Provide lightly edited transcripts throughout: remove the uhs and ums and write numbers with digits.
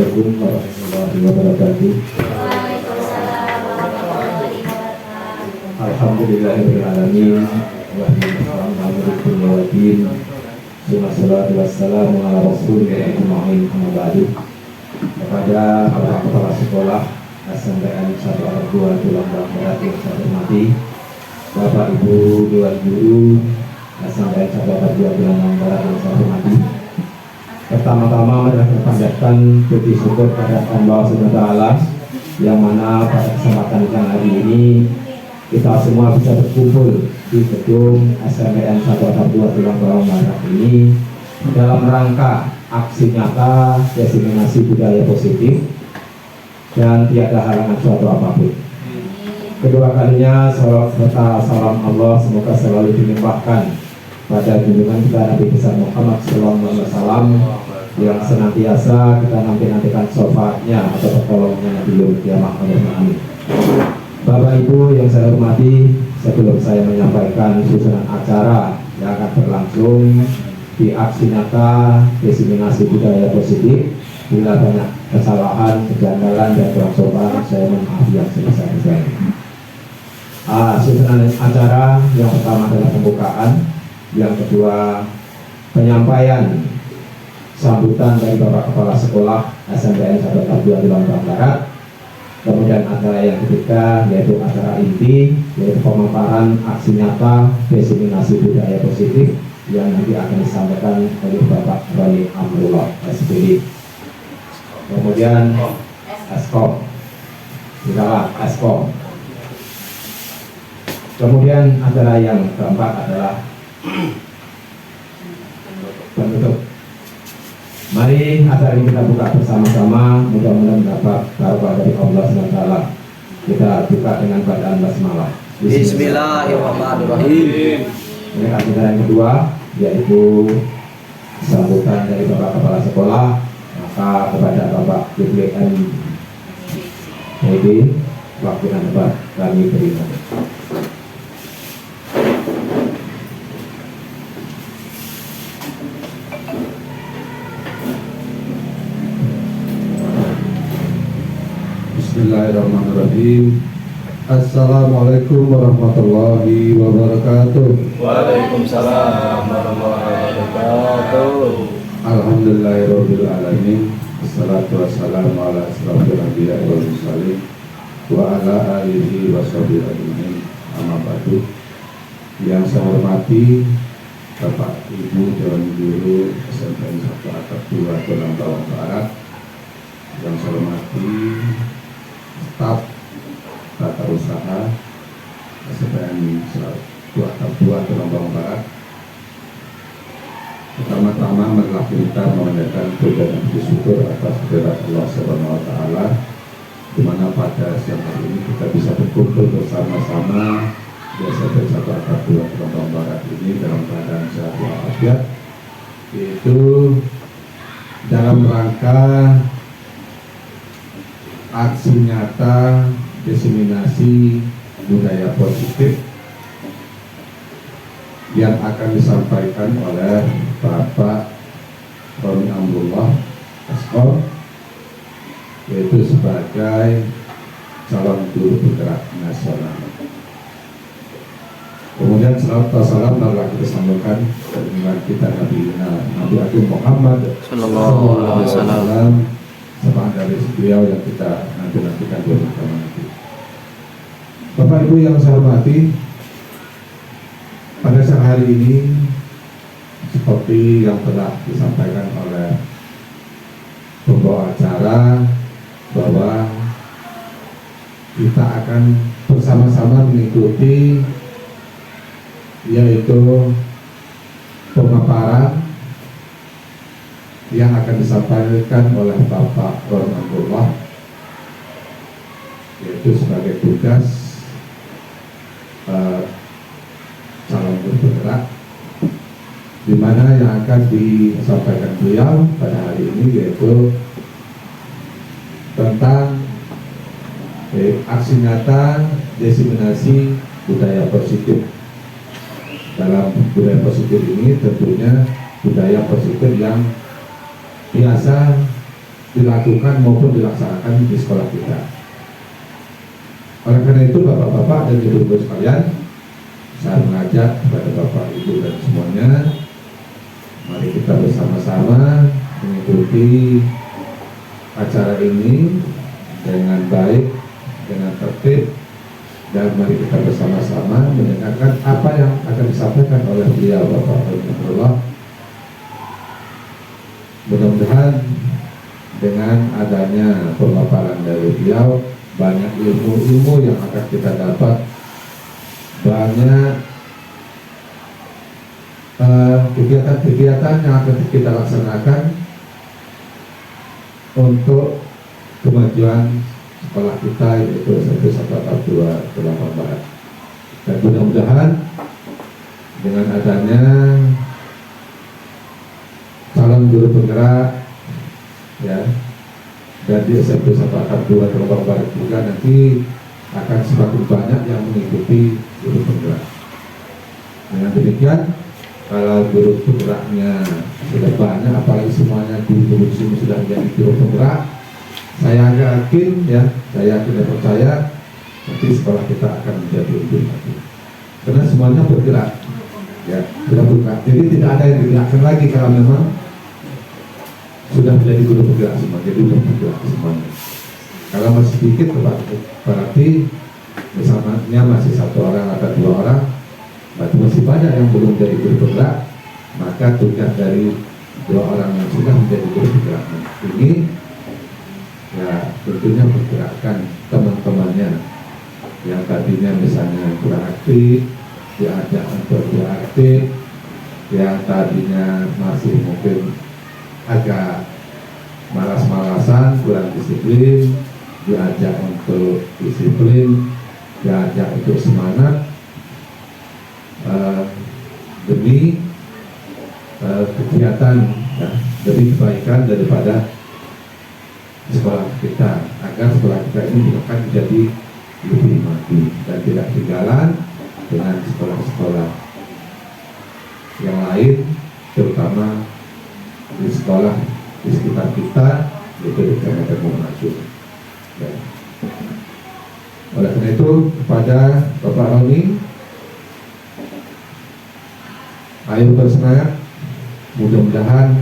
Assalamualaikum warahmatullahi wabarakatuh. Alhamdulillahirrahmanirrahim. Waalaikumsalam. Wassalatu wassalamu ala rasulillah ajma'in. Amma ba'du. Kepada para kepala sekolah SMPN 1 Atap 2 Tulang Barat yang saya hormati, Bapak Ibu Dewan Guru SMPN 1 Atap 2 Tulang Barat yang saya hormati, pertama-tama adalah berpanjatkan puji syukur kepada Allah SWT, yang mana pada kesempatan yang hari ini kita semua bisa berkumpul di gedung SMPN 1 Atap 2 Tulang Barat ini dalam rangka aksi nyata diseminasi budaya positif dan tiada halangan suatu apapun. Kedua kalinya serta salam Allah semoga selalu dilimpahkan pada junjungan kita Nabi besar Muhammad SAW yang senantiasa kita nantikan syafaatnya atau pertolongannya Nabi Yul Kiamah. Amin. Bapak Ibu yang saya hormati, sebelum saya menyampaikan susunan acara yang akan berlangsung di aksi nyata diseminasi budaya positif, bila banyak kesalahan, kejanggalan dan kurang sopan, saya mohon maaf yang sebesar-besarnya. Susunan acara yang pertama adalah pembukaan, yang kedua penyampaian sambutan dari Bapak Kepala Sekolah SMPN 1 Atap 2 Tulang Barat. Kemudian acara yang ketiga yaitu acara inti, yaitu pemaparan aksi nyata diseminasi budaya positif yang nanti akan disampaikan oleh Bapak Roy Amrullah SPD. Kemudian Eskom, tidaklah Eskom. Kemudian acara yang keempat adalah penutup. Mari acara ini kita buka bersama-sama, mudah-mudahan mendapat barokah dari Allah SWT. Kita buka dengan bacaan basmalah. Bismillahirrahmanirrahim. Ini acara yang kedua yaitu sambutan dari Bapak Kepala Sekolah. Maka kepada Bapak JPM PD waktu dan tempat kami berikan. Bismillahirrahmanirrahim. Assalamualaikum warahmatullahi wabarakatuh. Waalaikumsalam warahmatullahi wabarakatuh. Alhamdulillahirabbil alamin. Wassalatu wassalamu ala asyrofil anbiya'i wal mursalin wa ala alihi washabihi ajmain. Amma ba'du. Yang saya hormati Bapak Ibu Dewan Guru SMPN 1 Atap 2 Tulang Barat. Yang saya hormati staf tata usaha SMPN 1 Atap 2 Tulang Barat. Pertama-tama marilah kita memanjatkan puja dan puji syukur atas kehadirat Allah Subhanahu wa taala, di mana pada siang hari ini kita bisa berkumpul bersama-sama di SMPN 1 Atap 2 Tulang Barat ini dalam keadaan sehat walafiat, yaitu dalam rangka aksi nyata diseminasi budaya positif yang akan disampaikan oleh Bapak Roy Amrullah SO, yaitu sebagai calon guru bergerak nasional. Kemudian salawat wassalam telah kita sambungkan dengan kita Nabi Agung Muhammad Sallallahu alaihi wasallam, sama dari beliau yang kita nantikan bersama nanti. Bapak Ibu yang saya hormati, pada siang hari ini seperti yang telah disampaikan oleh pembawa acara bahwa kita akan bersama-sama mengikuti yaitu pemaparan yang akan disampaikan oleh Bapak Roy Amrullah, yaitu sebagai tugas calon guru bergerak, di mana yang akan disampaikan beliau pada hari ini yaitu tentang aksi nyata diseminasi budaya positif. Dalam budaya positif ini tentunya budaya positif yang biasa dilakukan maupun dilaksanakan di sekolah kita. Oleh karena itu Bapak-bapak dan Ibu-ibu sekalian, saya mengajak kepada Bapak, Ibu dan semuanya, mari kita bersama-sama mengikuti acara ini dengan baik, dengan tertib, dan mari kita bersama-sama mendengarkan apa yang akan disampaikan oleh beliau Bapak Abdullah. Mudah-mudahan dengan adanya pemaparan dari beliau, banyak ilmu-ilmu yang akan kita dapat, banyak kegiatan-kegiatan yang akan kita laksanakan untuk kemajuan sekolah kita, yaitu SMP 142 Kelapa Barat. Dan mudah-mudahan dengan adanya calon guru penggerak ya, dan di SMP 142 Kelapa Barat juga nanti akan semakin banyak yang mengikuti guru penggerak. Dengan demikian, kalau guru penggeraknya sudah banyak, apalagi semuanya di sini sudah menjadi guru penggerak, saya yakin ya, saya yakin dan percaya nanti sekolah kita akan menjadi lebih maju. Karena semuanya bergerak, ya sudah bergerak. Jadi tidak ada yang digerakkan lagi kalau memang sudah menjadi guru penggerak semua, jadi sudah bergerak semuanya. Kalau masih sedikit berarti bersamanya masih 1 orang atau 2 orang, berarti masih banyak yang belum jadi guru penggerak. Maka tugas dari 2 orang yang sudah menjadi guru penggerak ini ya tentunya bergerakkan teman-temannya yang tadinya misalnya kurang aktif, diajak untuk aktif, yang tadinya masih mungkin agak malas-malasan, kurang disiplin, diajak untuk disiplin, diajak untuk semangat demi kegiatan ya, demi kebaikan daripada sekolah kita, agar sekolah kita ini akan menjadi lebih maju dan tidak ketinggalan dengan sekolah-sekolah yang lain, terutama di sekolah di sekitar kita, yaitu di Kecamatan Muhammad. Ya. Oleh karena itu, kepada Bapak Roni, ayo bersemangat, mudah-mudahan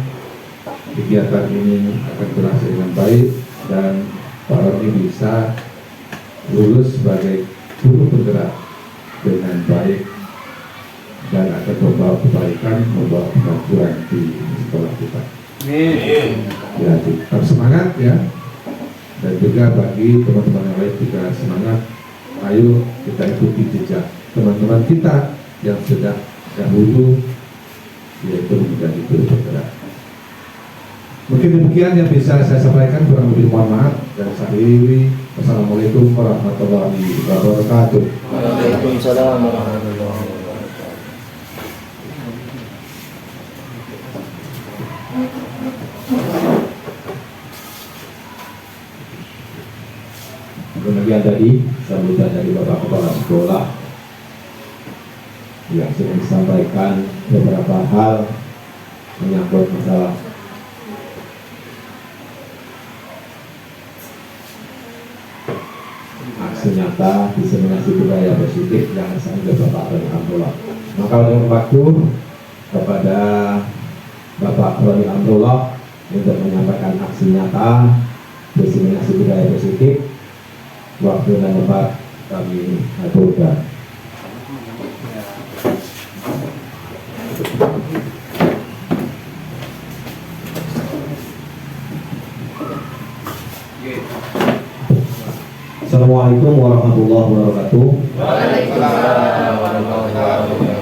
kegiatan ini akan berhasil dengan baik dan Pak Roni bisa lulus sebagai guru penggerak dengan baik dan akan membawa kebaikan, membawa kemajuan di sekolah kita. Ya, tetap semangat ya. Dan juga bagi teman-teman yang lain juga semangat. Ayo kita ikuti jejak teman-teman kita yang sudah dahulu yaitu menjadi guru penggerak. Mungkin demikian yang bisa saya sampaikan, kurang lebih mohon maaf dan saya akhiri. Wassalamualaikum warahmatullahi wabarakatuh. Waalaikumsalam warahmatullahi wabarakatuh. Demikian tadi sambutan dari Bapak Kepala Sekolah yang sudah disampaikan beberapa hal menyangkut masalah aksi nyata diseminasi budaya positif yang disampaikan Bapak Roni Amrullah. Maka oleh waktu kepada Bapak Roni Amrullah untuk menyampaikan aksi nyata diseminasi budaya positif, waktu dan tempat kami aturkan. Assalamualaikum warahmatullahi wabarakatuh. Waalaikumsalam warahmatullahi wabarakatuh.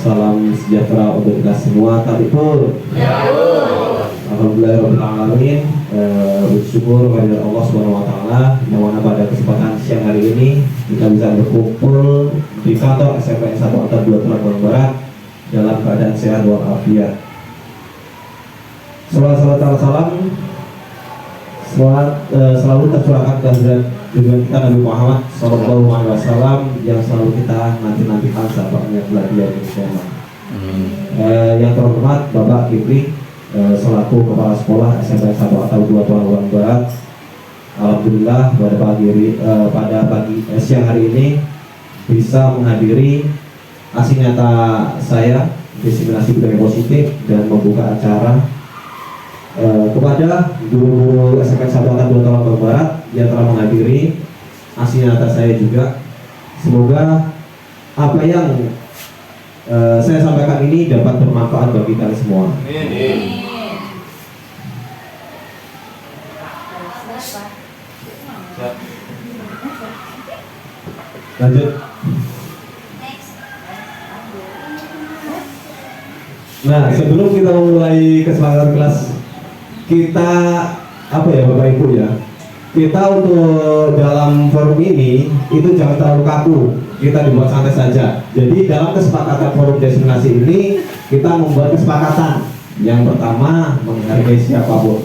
Salam sejahtera untuk kita semua. Tabipun. Alhamdulillahirrahmanirrahim. Bersyukur kepada Allah SWT yang mana pada kesempatan siang hari ini kita bisa berkumpul di kantor SMP 142 Kelapa Barat dalam keadaan sehat walafiat. Salam selalu tercurahkan kehadiran dengan kita Nabi Muhammad SAW yang selalu kita nanti-nantikan sahabatnya belajar bersama. Yang terhormat Bapak Kipri selaku Kepala Sekolah SMP 1 atau 2 Tulang Barat. Alhamdulillah pada siang hari ini bisa menghadiri aksi nyata saya diseminasi budaya positif dan membuka acara kepada guru SMP 1 atau 2 Tulang Barat yang telah menghadiri aksi nyata saya juga. Semoga apa yang saya sampaikan ini dapat bermanfaat bagi kalian semua. Lanjut. Nah, sebelum kita memulai kesepakatan kelas kita, apa ya Bapak Ibu ya, kita untuk dalam forum ini itu jangan terlalu kaku, kita dibuat santai saja. Jadi dalam kesepakatan forum destinasi ini kita membuat kesepakatan. Yang pertama, menghargai siapapun.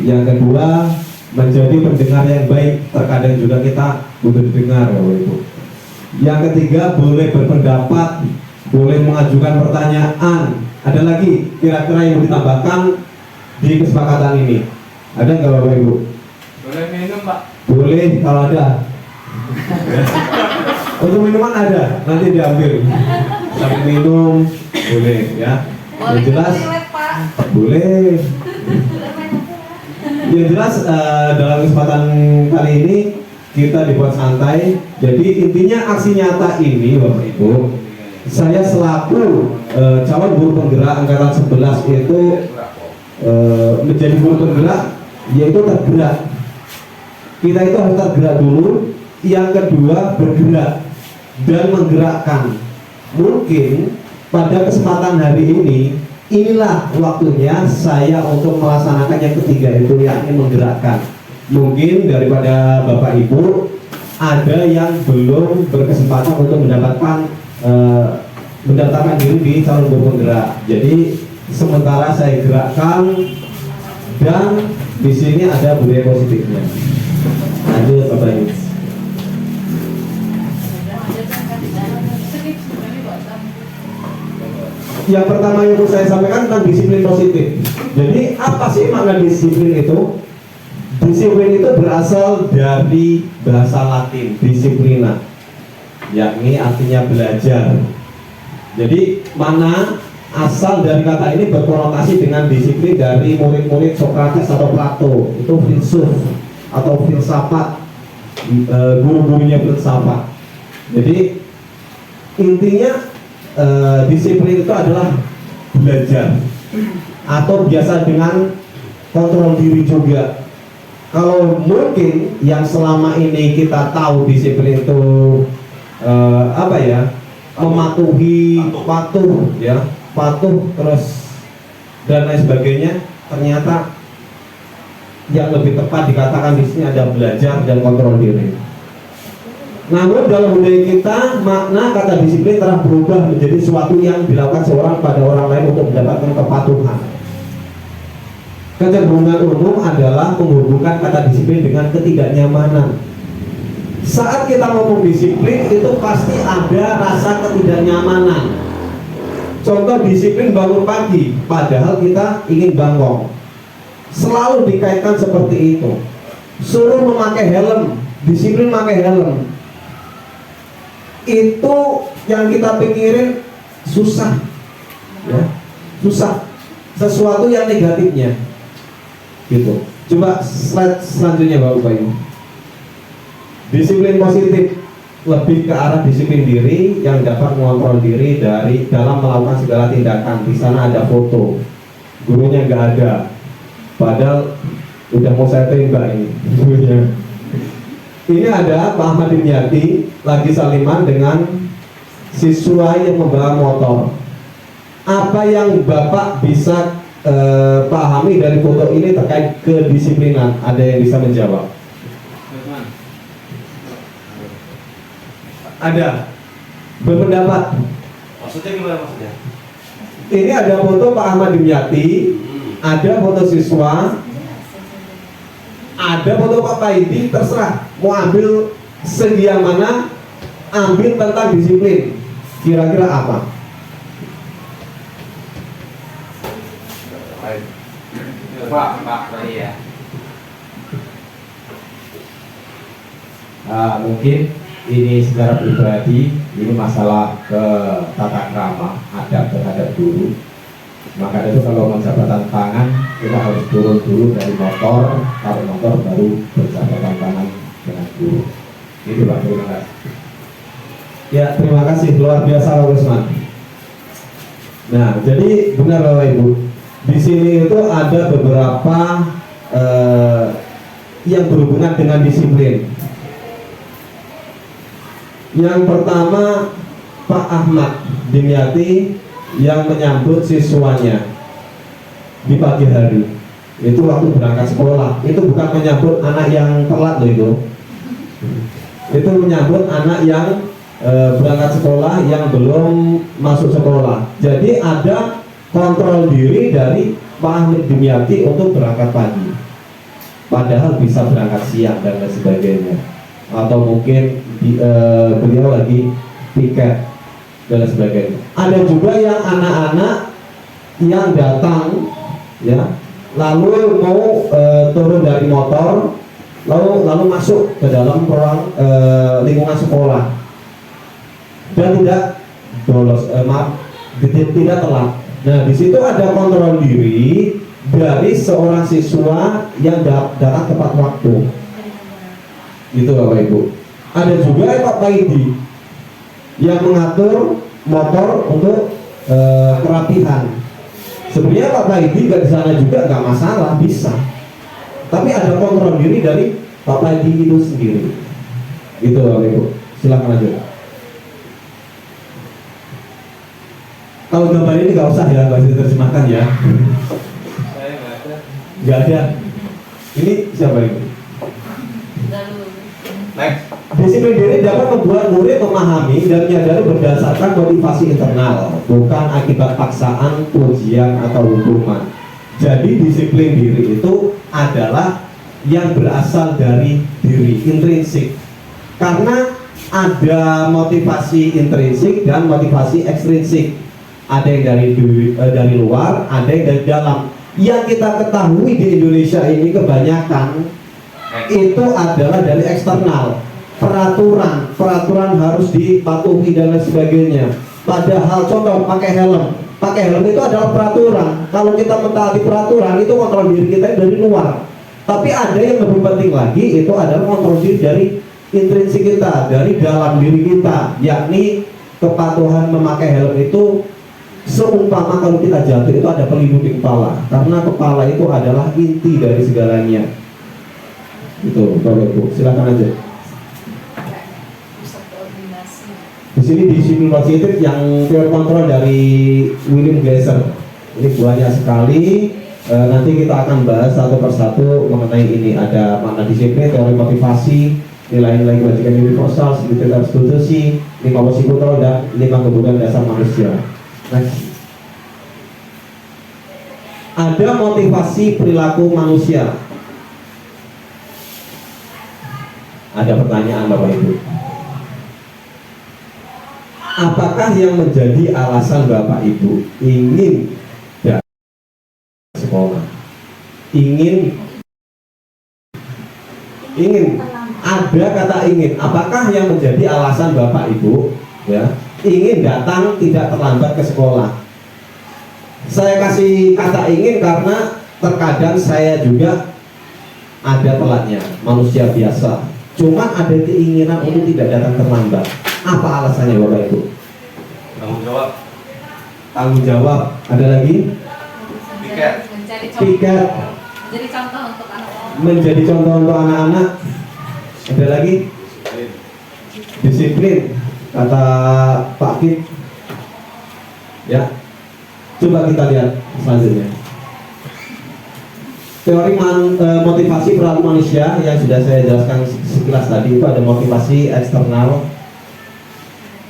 Yang kedua, menjadi pendengar yang baik. Terkadang juga kita butuh didengar, Bapak Ibu. Yang ketiga, boleh berpendapat, boleh mengajukan pertanyaan. Ada lagi kira-kira yang ditambahkan di kesepakatan ini? Ada nggak Bapak Ibu? Boleh minum, Pak? Boleh kalau ada. Untuk minuman ada, nanti diambil. Sambil minum, boleh ya. Yang jelas, boleh. Yang jelas dalam kesempatan kali ini kita dibuat santai. Jadi intinya aksi nyata ini Bapak Ibu, saya selaku calon guru penggerak angkatan 11 itu menjadi guru penggerak, yaitu tergerak. Kita itu harus tergerak dulu. Yang kedua, bergerak dan menggerakkan. Mungkin pada kesempatan hari ini, inilah waktunya saya untuk melaksanakan yang ketiga, itu yakni menggerakkan. Mungkin daripada Bapak Ibu ada yang belum berkesempatan untuk mendaftarkan diri di calon guru penggerak. Jadi sementara saya gerakkan, dan di sini ada budaya positifnya. Lanjut Bapak Ibu. Yang pertama yang mau saya sampaikan tentang disiplin positif. Jadi apa sih makna disiplin itu? Disiplin itu berasal dari bahasa Latin disiplina, yakni artinya belajar. Jadi mana asal dari kata ini berkonotasi dengan disiplin dari murid-murid Sokrates atau Plato, itu filsuf atau filsafat, guru-gurunya filsafat. Jadi intinya disiplin itu adalah belajar, atau biasa dengan kontrol diri juga. Kalau mungkin yang selama ini kita tahu disiplin itu apa ya, mematuhi, patuh ya, patuh terus dan lain sebagainya, ternyata yang lebih tepat dikatakan di sini ada belajar dan kontrol diri. Namun dalam budaya kita, makna kata disiplin telah berubah menjadi sesuatu yang dilakukan seorang pada orang lain untuk mendapatkan kepatuhan. Kecenderungan umum adalah menghubungkan kata disiplin dengan ketidaknyamanan. Saat kita ngomong disiplin itu pasti ada rasa ketidaknyamanan. Contoh disiplin bangun pagi, padahal kita ingin bangkong. Selalu dikaitkan seperti itu. Suruh memakai helm, disiplin memakai helm. Itu yang kita pikirin susah, ya, susah. Sesuatu yang negatifnya, gitu. Coba slide selanjutnya Bapak Ibu. Disiplin positif lebih ke arah disiplin diri yang dapat mengontrol diri dari dalam melakukan segala tindakan. Di sana ada foto, gurunya nggak ada, padahal udah mau saya tembak ini gurunya. Ini ada Pak Ahmad Dimyati lagi saliman dengan siswa yang membawa motor. Apa yang Bapak bisa pahami dari foto ini terkait kedisiplinan? Ada yang bisa menjawab? Ada? Berpendapat? Maksudnya gimana maksudnya? Ini ada foto Pak Ahmad Dimyati, ada foto siswa, ada foto Pak Paidi, terserah mau ambil segi yang mana, ambil tentang disiplin. Kira-kira apa? Pak tadi ya. Mungkin ini secara pribadi, ini masalah ke tata krama, adab terhadap guru. Maka itu kalau menjabatan tangan, kita harus turun dulu dari motor, taruh motor baru berjabatan tangan dengan guru. Itu Pak, terima kasih. Ya, terima kasih, luar biasa Pak Usman. Nah, jadi benar Bapak Ibu, di sini itu ada beberapa yang berhubungan dengan disiplin. Yang pertama, Pak Ahmad Dimyati yang menyambut siswanya di pagi hari. Itu waktu berangkat sekolah. Itu bukan menyambut anak yang telat loh itu. Itu menyambut anak yang berangkat sekolah yang belum masuk sekolah. Jadi ada kontrol diri dari Pak Ahmad Dimyati untuk berangkat pagi. Padahal bisa berangkat siang dan lain sebagainya. Atau mungkin beliau lagi piket dan sebagainya. Ada juga yang anak-anak yang datang ya, lalu mau turun dari motor, lalu masuk ke dalam ruang lingkungan sekolah dan tidak bolos, tidak telat. Nah, di situ ada kontrol diri dari seorang siswa yang datang tepat waktu. Gitu Bapak Ibu. Ada juga Pak Paidi yang mengatur motor untuk kerapihan. Sebenarnya Pak Paidi nggak di sana juga nggak masalah, bisa. Tapi ada kontrol diri dari Pak Paidi itu sendiri. Gitu Bapak Ibu. Silakan lanjut. Kalau gambar ini nggak usah ya, nggak usah diterjemahkan ya. Saya nggak ada. Nggak ada. Ini siapa ini? Next. Disiplin diri dapat membuat murid memahami dan menyadari berdasarkan motivasi internal, bukan akibat paksaan, pujian, atau hukuman. Jadi disiplin diri itu adalah yang berasal dari diri, intrinsik. Karena ada motivasi intrinsik dan motivasi ekstrinsik. Ada yang dari luar, ada yang dari dalam. Yang kita ketahui di Indonesia ini kebanyakan itu adalah dari eksternal. Peraturan harus dipatuhi dan lain sebagainya. Padahal contoh pakai helm itu adalah peraturan. Kalau kita mentaati peraturan itu kontrol diri kita dari luar. Tapi ada yang lebih penting lagi, itu adalah kontrol diri dari intrinsik kita, dari dalam diri kita, yakni kepatuhan memakai helm itu. Seumpama kalau kita jatuh itu ada pelindung di kepala, karena kepala itu adalah inti dari segalanya. Itu Bapak Ibu, silakan aja. Di sini disiplin positif yang teori kontrol dari William Glasser. Ini banyak sekali. Nanti kita akan bahas satu persatu mengenai ini. Ada makna disiplin, teori motivasi, nilai-nilai kebajikan universal, segitiga restitusi, 5 posisi kontrol, dan 5 kebutuhan dasar manusia. Next. Ada motivasi perilaku manusia. Ada pertanyaan Bapak Ibu. Apakah yang menjadi alasan Bapak Ibu ingin sekolah? Ingin ada kata ingin. Apakah yang menjadi alasan Bapak Ibu ya ingin datang tidak terlambat ke sekolah? Saya kasih kata ingin karena terkadang saya juga ada telatnya, manusia biasa. Cuman ada keinginan untuk tidak datang terlambat. Apa alasannya Bapak Ibu? Tanggung jawab. Tanggung jawab. Ada lagi? Piket. Menjadi contoh untuk anak-anak. Menjadi contoh untuk anak-anak. Ada lagi? Disiplin. Kata Pak Kip. Ya. Coba kita lihat selanjutnya. Teori motivasi perilaku manusia yang sudah saya jelaskan sekilas tadi, itu ada motivasi eksternal,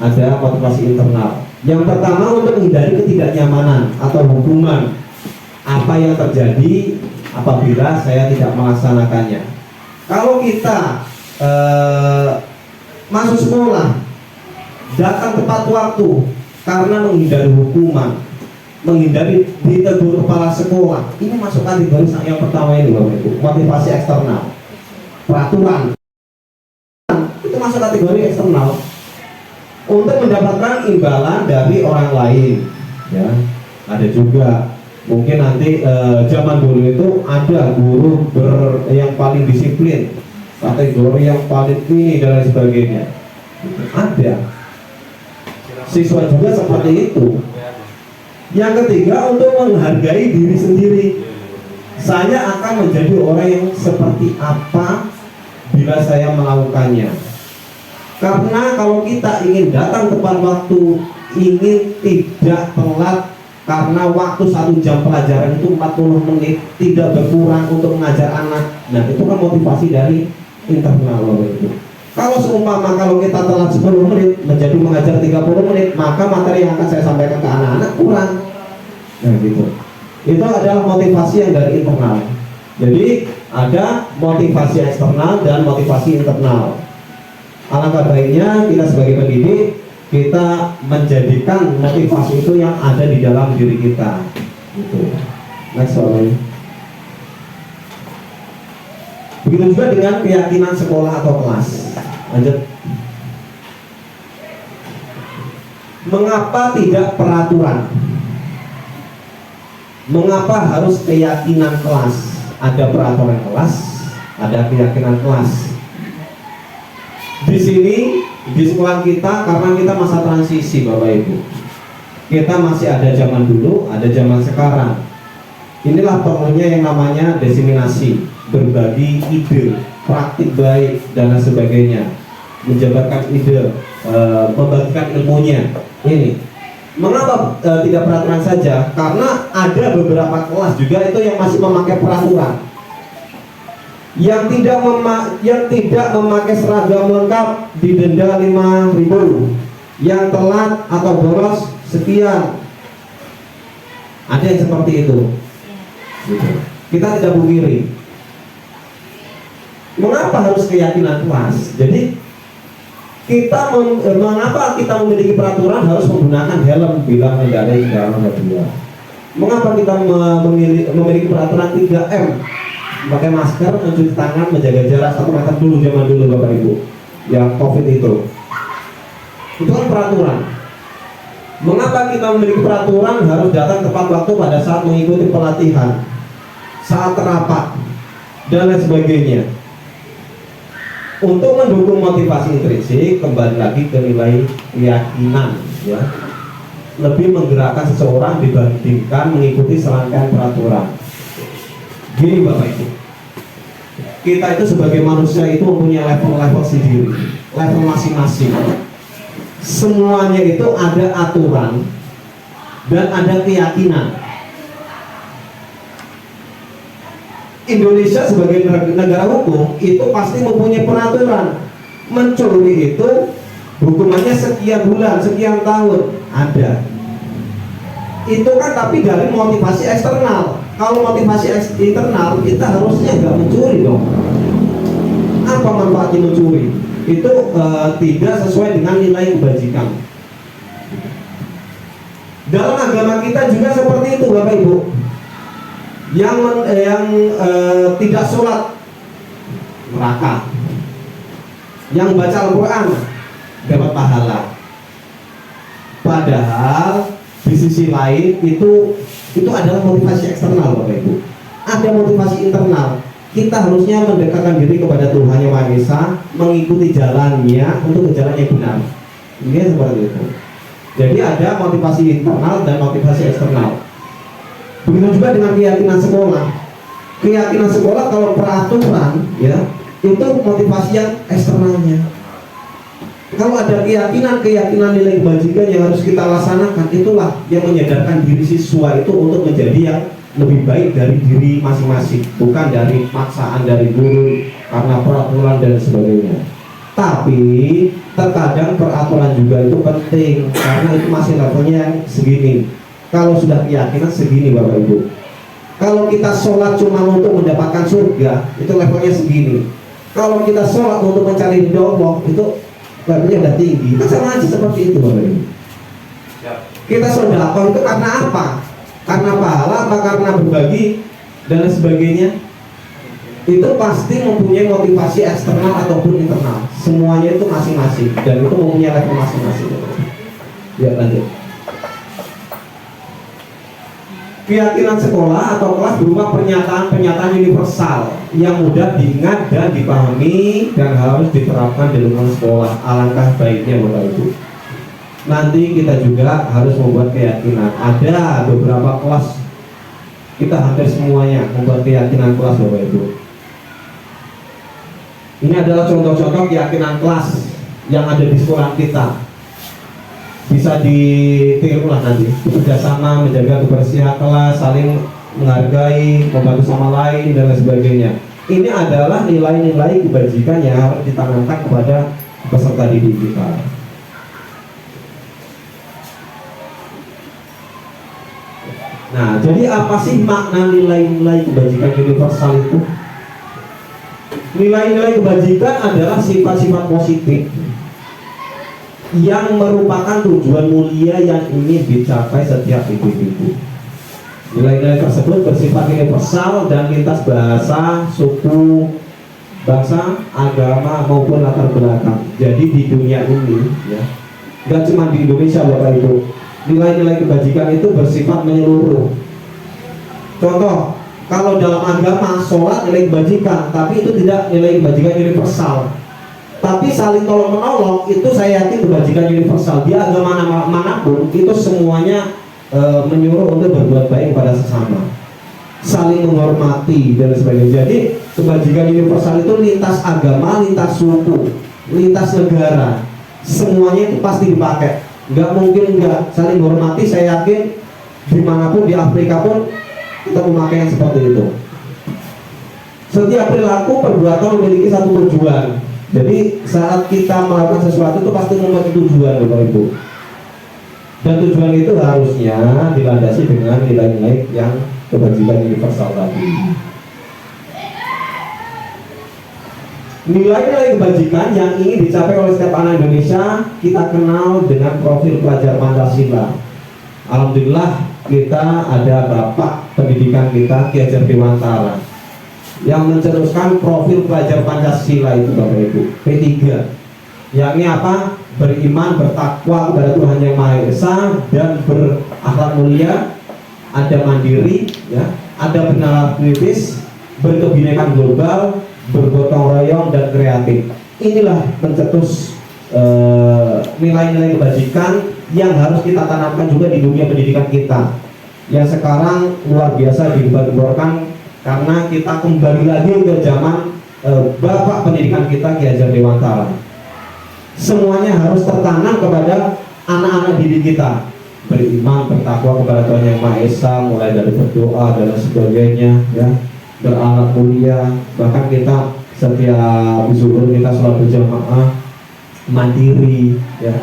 ada motivasi internal. Yang pertama untuk menghindari ketidaknyamanan atau hukuman apa yang terjadi apabila saya tidak melaksanakannya. Kalau kita masuk sekolah, datang tepat waktu karena menghindari hukuman, menghindari ditegur kepala sekolah. Ini masuk kategori yang pertama ini Bapak Ibu, motivasi eksternal. Peraturan itu masuk kategori eksternal untuk mendapatkan imbalan dari orang lain. Ya, ada juga mungkin nanti zaman dulu itu ada guru yang paling disiplin, kategori yang paling ini dan lain sebagainya. Ada siswa juga seperti itu. Yang ketiga, untuk menghargai diri sendiri. Saya akan menjadi orang yang seperti apa bila saya melakukannya. Karena kalau kita ingin datang tepat waktu, ingin tidak telat, karena waktu 1 jam pelajaran itu 40 menit, tidak berkurang untuk mengajar anak. Nah, itu kan motivasi dari internal Bapak Ibu. Kalau seumpama kalau kita telat 10 menit menjadi mengajar 30 menit, maka materi yang akan saya sampaikan ke anak-anak kurang. Nah gitu. Itu adalah motivasi yang dari internal. Jadi ada motivasi eksternal dan motivasi internal. Alangkah baiknya kita sebagai pendidik, kita menjadikan motivasi itu yang ada di dalam diri kita. Gitu. Next slide. Begitu juga dengan keyakinan sekolah atau kelas. Lanjut. Mengapa tidak peraturan? Mengapa harus keyakinan kelas? Ada peraturan kelas, ada keyakinan kelas. Di sini di sekolah kita, karena kita masa transisi Bapak Ibu, kita masih ada zaman dulu, ada zaman sekarang. Inilah perlunya yang namanya diseminasi, berbagi ide, praktik baik dan lain sebagainya, menjabarkan ide, membagikan ilmunya. Ini mengapa tidak peraturan saja? Karena ada beberapa kelas juga itu yang masih memakai peraturan, yang tidak memakai seragam lengkap didenda 5.000, yang telat atau bolos sekian. Ada yang seperti itu. Kita tidak pungkiri. Mengapa harus keyakinan kelas? Jadi mengapa kita memiliki peraturan harus menggunakan helm bila mengendarai kendaraan roda 2? Mengapa kita memiliki peraturan 3M? Pakai masker, mencuci tangan, menjaga jarak 1 meter dulu, zaman dulu Bapak Ibu, yang COVID itu kan peraturan. Mengapa kita memiliki peraturan harus datang tepat waktu pada saat mengikuti pelatihan, saat rapat dan lain sebagainya? Untuk mendukung motivasi intrinsik, kembali lagi ke nilai keyakinan, ya, lebih menggerakkan seseorang dibandingkan mengikuti serangkaian peraturan. Gini Bapak Ibu, kita itu sebagai manusia itu mempunyai level-level sendiri, level masing-masing. Semuanya itu ada aturan dan ada keyakinan. Indonesia sebagai negara hukum itu pasti mempunyai peraturan. Mencuri itu hukumannya sekian bulan, sekian tahun, ada. Itu kan tapi dari motivasi eksternal. Kalau motivasi internal, kita harusnya nggak mencuri dong. Apa manfaatnya mencuri? Itu tidak sesuai dengan nilai kebajikan. Dalam agama kita juga seperti itu Bapak Ibu. Yang tidak sholat neraka, yang baca Al-Quran dapat pahala. Padahal di sisi lain itu adalah motivasi eksternal Bapak Ibu. Ada motivasi internal. Kita harusnya mendekatkan diri kepada Tuhan Yang Maha Esa, mengikuti jalannya untuk ke jalan yang benar. Ini seperti itu. Jadi ada motivasi internal dan motivasi eksternal. Begitu juga dengan keyakinan sekolah. Keyakinan sekolah kalau peraturan, ya, itu motivasi yang eksternalnya. Kalau ada keyakinan nilai kebajikan yang harus kita laksanakan, itulah yang menyadarkan diri siswa itu untuk menjadi yang lebih baik dari diri masing-masing, bukan dari paksaan dari guru karena peraturan dan sebagainya. Tapi terkadang peraturan juga itu penting karena itu masih levelnya yang segini. Kalau sudah keyakinan segini Bapak Ibu. Kalau kita sholat cuma untuk mendapatkan surga, itu levelnya segini. Kalau kita sholat untuk mencari ridho Allah, itu levelnya udah tinggi. Itu sama aja seperti itu Bapak Ibu. Kita sedekah itu karena apa? Karena pahala apa karena berbagi dan lain sebagainya? Itu pasti mempunyai motivasi eksternal ataupun internal. Semuanya itu masing-masing dan itu mempunyai level masing-masing. Ya, lanjut. Keyakinan sekolah atau kelas berupa pernyataan-pernyataan universal yang mudah diingat dan dipahami dan harus diterapkan di lingkungan sekolah. Alangkah baiknya Bapak Ibu. Nanti kita juga harus membuat keyakinan. Ada beberapa kelas, kita hampir semuanya membuat keyakinan kelas Bapak Ibu. Ini adalah contoh-contoh keyakinan kelas yang ada di sekolah kita. Bisa ditiru lah nanti. Bekerjasama, menjaga kebersihan kelas, saling menghargai, membantu sama lain dan lain sebagainya. Ini adalah nilai-nilai kebajikan yang harus ditanamkan kepada peserta didik kita. Nah, jadi apa sih makna nilai-nilai kebajikan universal itu? Nilai-nilai kebajikan adalah sifat-sifat positif yang merupakan tujuan mulia yang ingin dicapai setiap individu. Nilai-nilai tersebut bersifat universal dan lintas bahasa, suku, bangsa, agama maupun latar belakang. Jadi di dunia ini, ya, nggak cuma di Indonesia Bapak Ibu, nilai-nilai kebajikan itu bersifat menyeluruh. Contoh, kalau dalam agama sholat nilai kebajikan, tapi itu tidak nilai kebajikan universal. Tapi saling tolong menolong itu saya yakin kebajikan universal. Di agama manapun itu semuanya menyuruh untuk berbuat baik pada sesama, saling menghormati dan sebagainya. Jadi kebajikan universal itu lintas agama, lintas suku, lintas negara, semuanya itu pasti dipakai. Nggak mungkin nggak saling menghormati. Saya yakin dimanapun di Afrika pun kita memakai yang seperti itu. Setiap perilaku perbuatan memiliki satu tujuan. Jadi saat kita melakukan sesuatu itu pasti memiliki tujuan Bapak Ibu. Dan tujuan itu harusnya dilandasi dengan nilai-nilai yang kebajikan universal tadi. Nilai-nilai kebajikan yang ingin dicapai oleh setiap anak Indonesia kita kenal dengan profil pelajar Pancasila. Alhamdulillah kita ada Bapak pendidikan kita Ki Hajar Dewantara yang mencetuskan profil pelajar Pancasila itu Bapak Ibu, P3, yakni apa? Beriman, bertakwa kepada Tuhan Yang Maha Esa dan berakhlak mulia, ada mandiri, ya, ada bernalar kritis, berkebinekaan global, bergotong royong dan kreatif. Inilah mencetus nilai-nilai kebajikan yang harus kita tanamkan juga di dunia pendidikan kita, yang sekarang luar biasa digembar-gemborkan. Karena kita kembali lagi ke zaman Bapak pendidikan kita Ki Hajar Dewantara. Semuanya harus tertanam kepada anak-anak didik kita. Beriman, bertakwa kepada Tuhan Yang Maha Esa, mulai dari berdoa dan sebagainya, ya, berakhlak mulia. Bahkan kita setiap zuhur kita sholat berjamaah, mandiri, ya.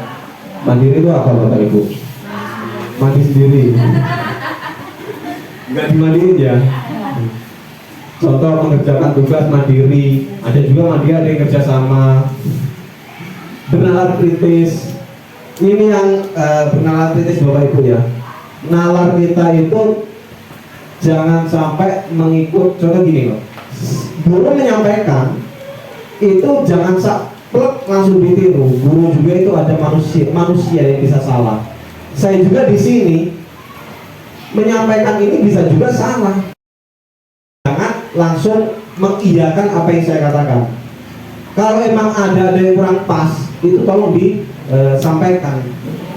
Mandiri itu apa Bapak Ibu? Mandi sendiri. Enggak dimandiin ya. Contoh mengerjakan tugas mandiri, ada juga mandiri, ada yang kerjasama. Bernalar kritis, ini yang bernalar kritis Bapak Ibu ya. Nalar kita itu jangan sampai mengikut, contoh gini loh, guru menyampaikan itu jangan saklek langsung ditiru. Guru juga itu ada manusia yang bisa salah. Saya juga di sini menyampaikan ini bisa juga salah. Jangan langsung mengiyakan apa yang saya katakan. Kalau emang ada yang kurang pas, itu tolong disampaikan.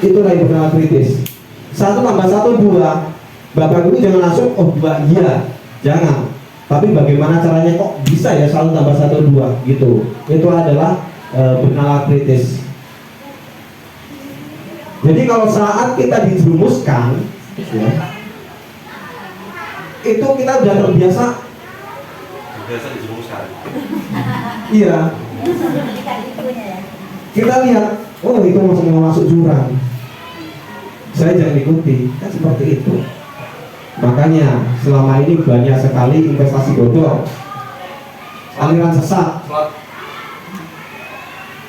Itulah yang bernalar kritis. 1 tambah 1 2. Bapak Ibu jangan langsung oh 2 iya, jangan. Tapi bagaimana caranya kok bisa ya 1 tambah 1 2 gitu. Itu adalah bernalar kritis. Jadi kalau saat kita dijerumuskan, ya, itu kita udah terbiasa. Biasa dijerumuskan. Iya. Kita lihat, oh itu mau masuk jurang. Saya jangan ikuti, kan seperti itu. Makanya selama ini banyak sekali investasi bodong, aliran sesat.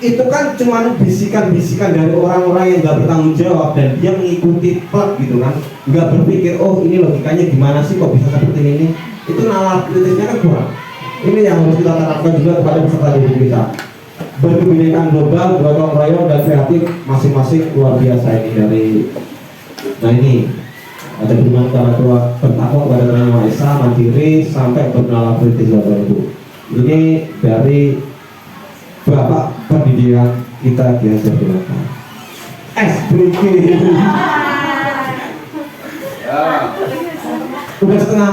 itu kan cuma bisikan-bisikan dari orang-orang yang nggak bertanggung jawab dan dia mengikuti plot gitu kan, nggak berpikir oh ini logikanya gimana sih kok bisa seperti ini. Itu nalar kritisnya kan kurang. Ini yang harus kita terapkan juga kepada peserta didik kita. Berkebinekaan global, gotong royong dan kreatif masing-masing luar biasa ini dari. Nah ini ada beriman kepada tua, bertakwa kepada Tuhan Yang Maha Esa, mandiri sampai bernalar kritis Bapak Ibu. Ini dari Bapak pendidikan kita dia sertifikat SBG. Udah setengah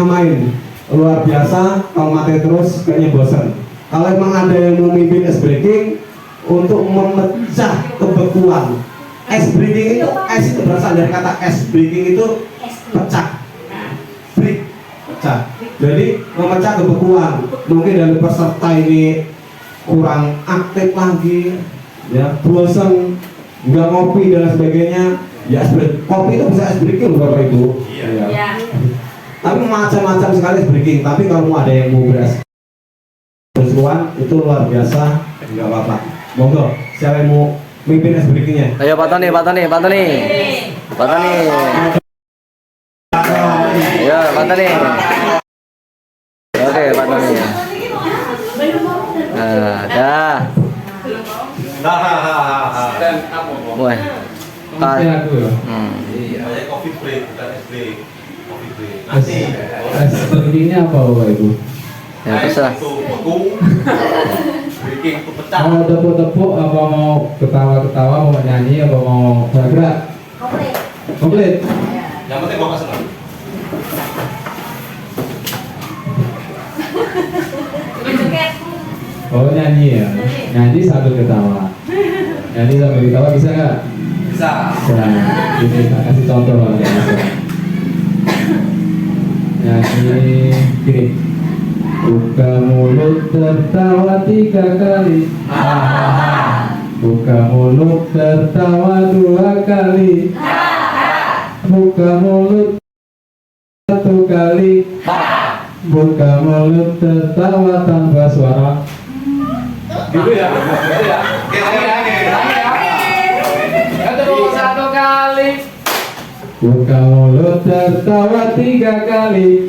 main luar biasa. Kalau mati terus kayaknya bosan. Kalau emang ada yang mau mimpin S-breaking untuk memecah kebekuan. S-breaking itu, S itu berasal dari kata S-breaking itu pecah, break, pecah. Jadi memecah kebekuan. Mungkin dari peserta ini kurang aktif lagi, ya bosan, nggak ngopi dan sebagainya. Ya kopi itu bisa S-breaking Bapak Ibu. Iya. Tapi macam-macam sekali S-breaking. Tapi kalau ada yang mau berseruan itu luar biasa, nggak apa-apa. Monggo, siapa yang mau mimpin S-breakingnya? Ayo Pak Tony. Ayo Pak Tony. Oke Pak Tony. Dah. Wah. Banyak coffee break, bukan es break. Coffee break. Nanti. Sepertinya apa Bapak Ibu? Ya terserah. Itu beku. Breaking itu pecah. Mau tepuk-tepuk apa mau ketawa-ketawa, mau nyanyi apa mau gerak? Komplit. Yang penting bapak senang. Oh nyanyi ya? Nyanyi sambil ketawa. Nyanyi sambil ketawa bisa nggak? Bisa. Bisa. Ini tak kasih contoh lah. Nyanyi gini. Buka mulut tertawa 3 kali. Buka mulut tertawa 2 kali. Buka mulut 1 kali. Buka mulut tertawa tanpa suara. Gitu ya? Satu kali. Buka mulut tertawa 3 kali.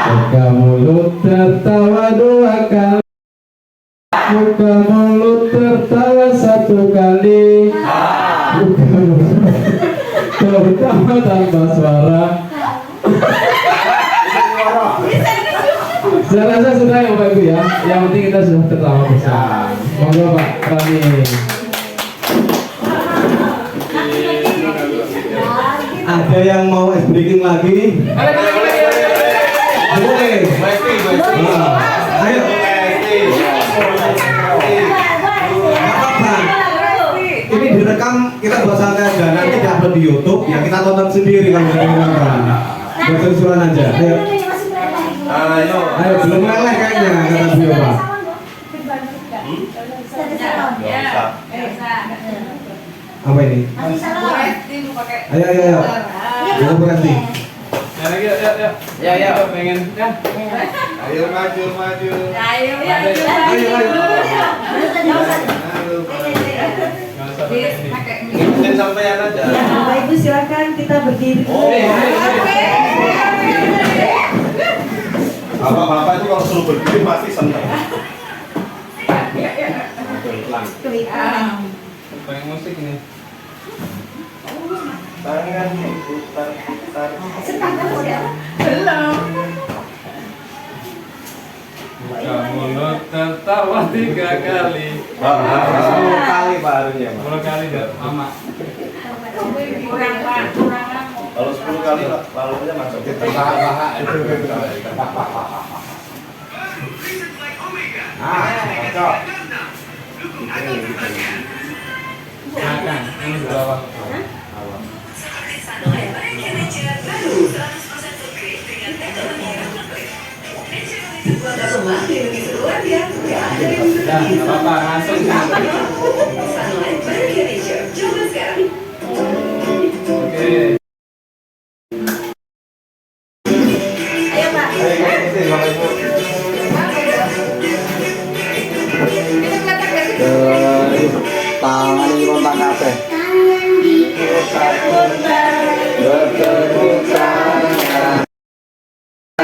Buka mulut tertawa 2 kali. Buka mulut tertawa 1 kali. Buka mulut tertawa tanpa suara. Saya rasa sudah ya Bapak Ibu ya. Yang penting kita sudah tertawa bersama. Monggo Pak Rani. Ada yang mau S-breaking lagi? Boleh. Ayo. Apa-apa. Ini direkam, kita buat santai aja. Nanti diupload di YouTube. Ya kita tonton sendiri kalau kita nonton. Bersesuaian aja. Ayo. Ayo belum meleleh kayaknya kata beliau Pak. Apa ini? Ayo. Ayo berhenti. Ya, pengen kan? Ayo maju. Ayo. Ikutin sampean aja. Bapak Ibu silakan kita berdiri. Bapak itu kalau suruh berdiri pasti senang. Pengen musik ini. Tangan putar. Buka mulut tertawa 3 kali. 10 kali Pak harusnya. 10 kali dah, lama. Kalau 10 kali lalunya masuk. Cocok. Makan, ini berapa? Dah, nggak apa-apa, langsung. Oke. Ayo Pak. Tangan ini kontak kabeh. Berputar-putar,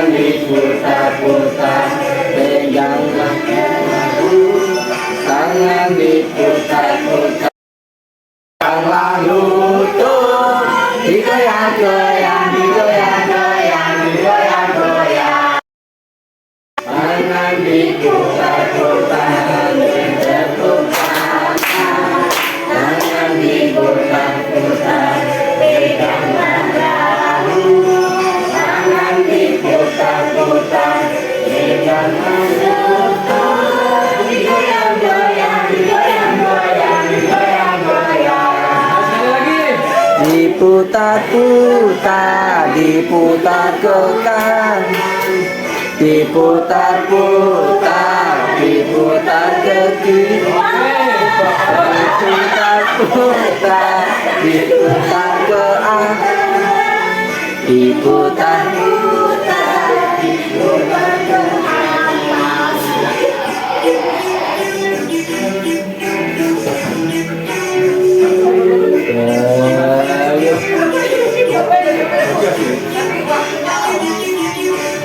diputar-putar, peganglah tangan diputar-putar, peganglah lutut, digoyang-goyang, digoyang-goyang, digoyang-goyang, tangan diputar-putar, berputar, tangan diputar-putar, peganglah bahu, tangan diputar-putar, peganglah lutut, digoyang-goyang, digoyang-goyang, digoyang-goyang. Sekali lagi. Diputar-putar, diputar ke kanan, diputar-putar, diputar ke kiri, diputar-putar, diputar ke atas, diputar-putar, diputar ke atas.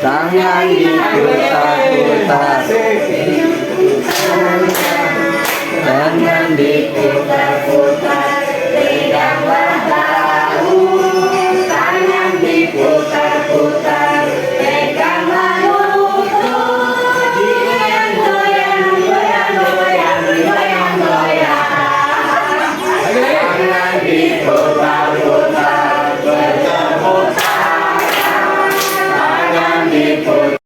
Tangan diputar-putar, tangan diputar-putar, peganglah bahu, tangan diputar-putar, peganglah lutut, goyang-goyang, goyang-goyang, goyang-goyang, tangan diputar-putar, berputar, tangan diputar,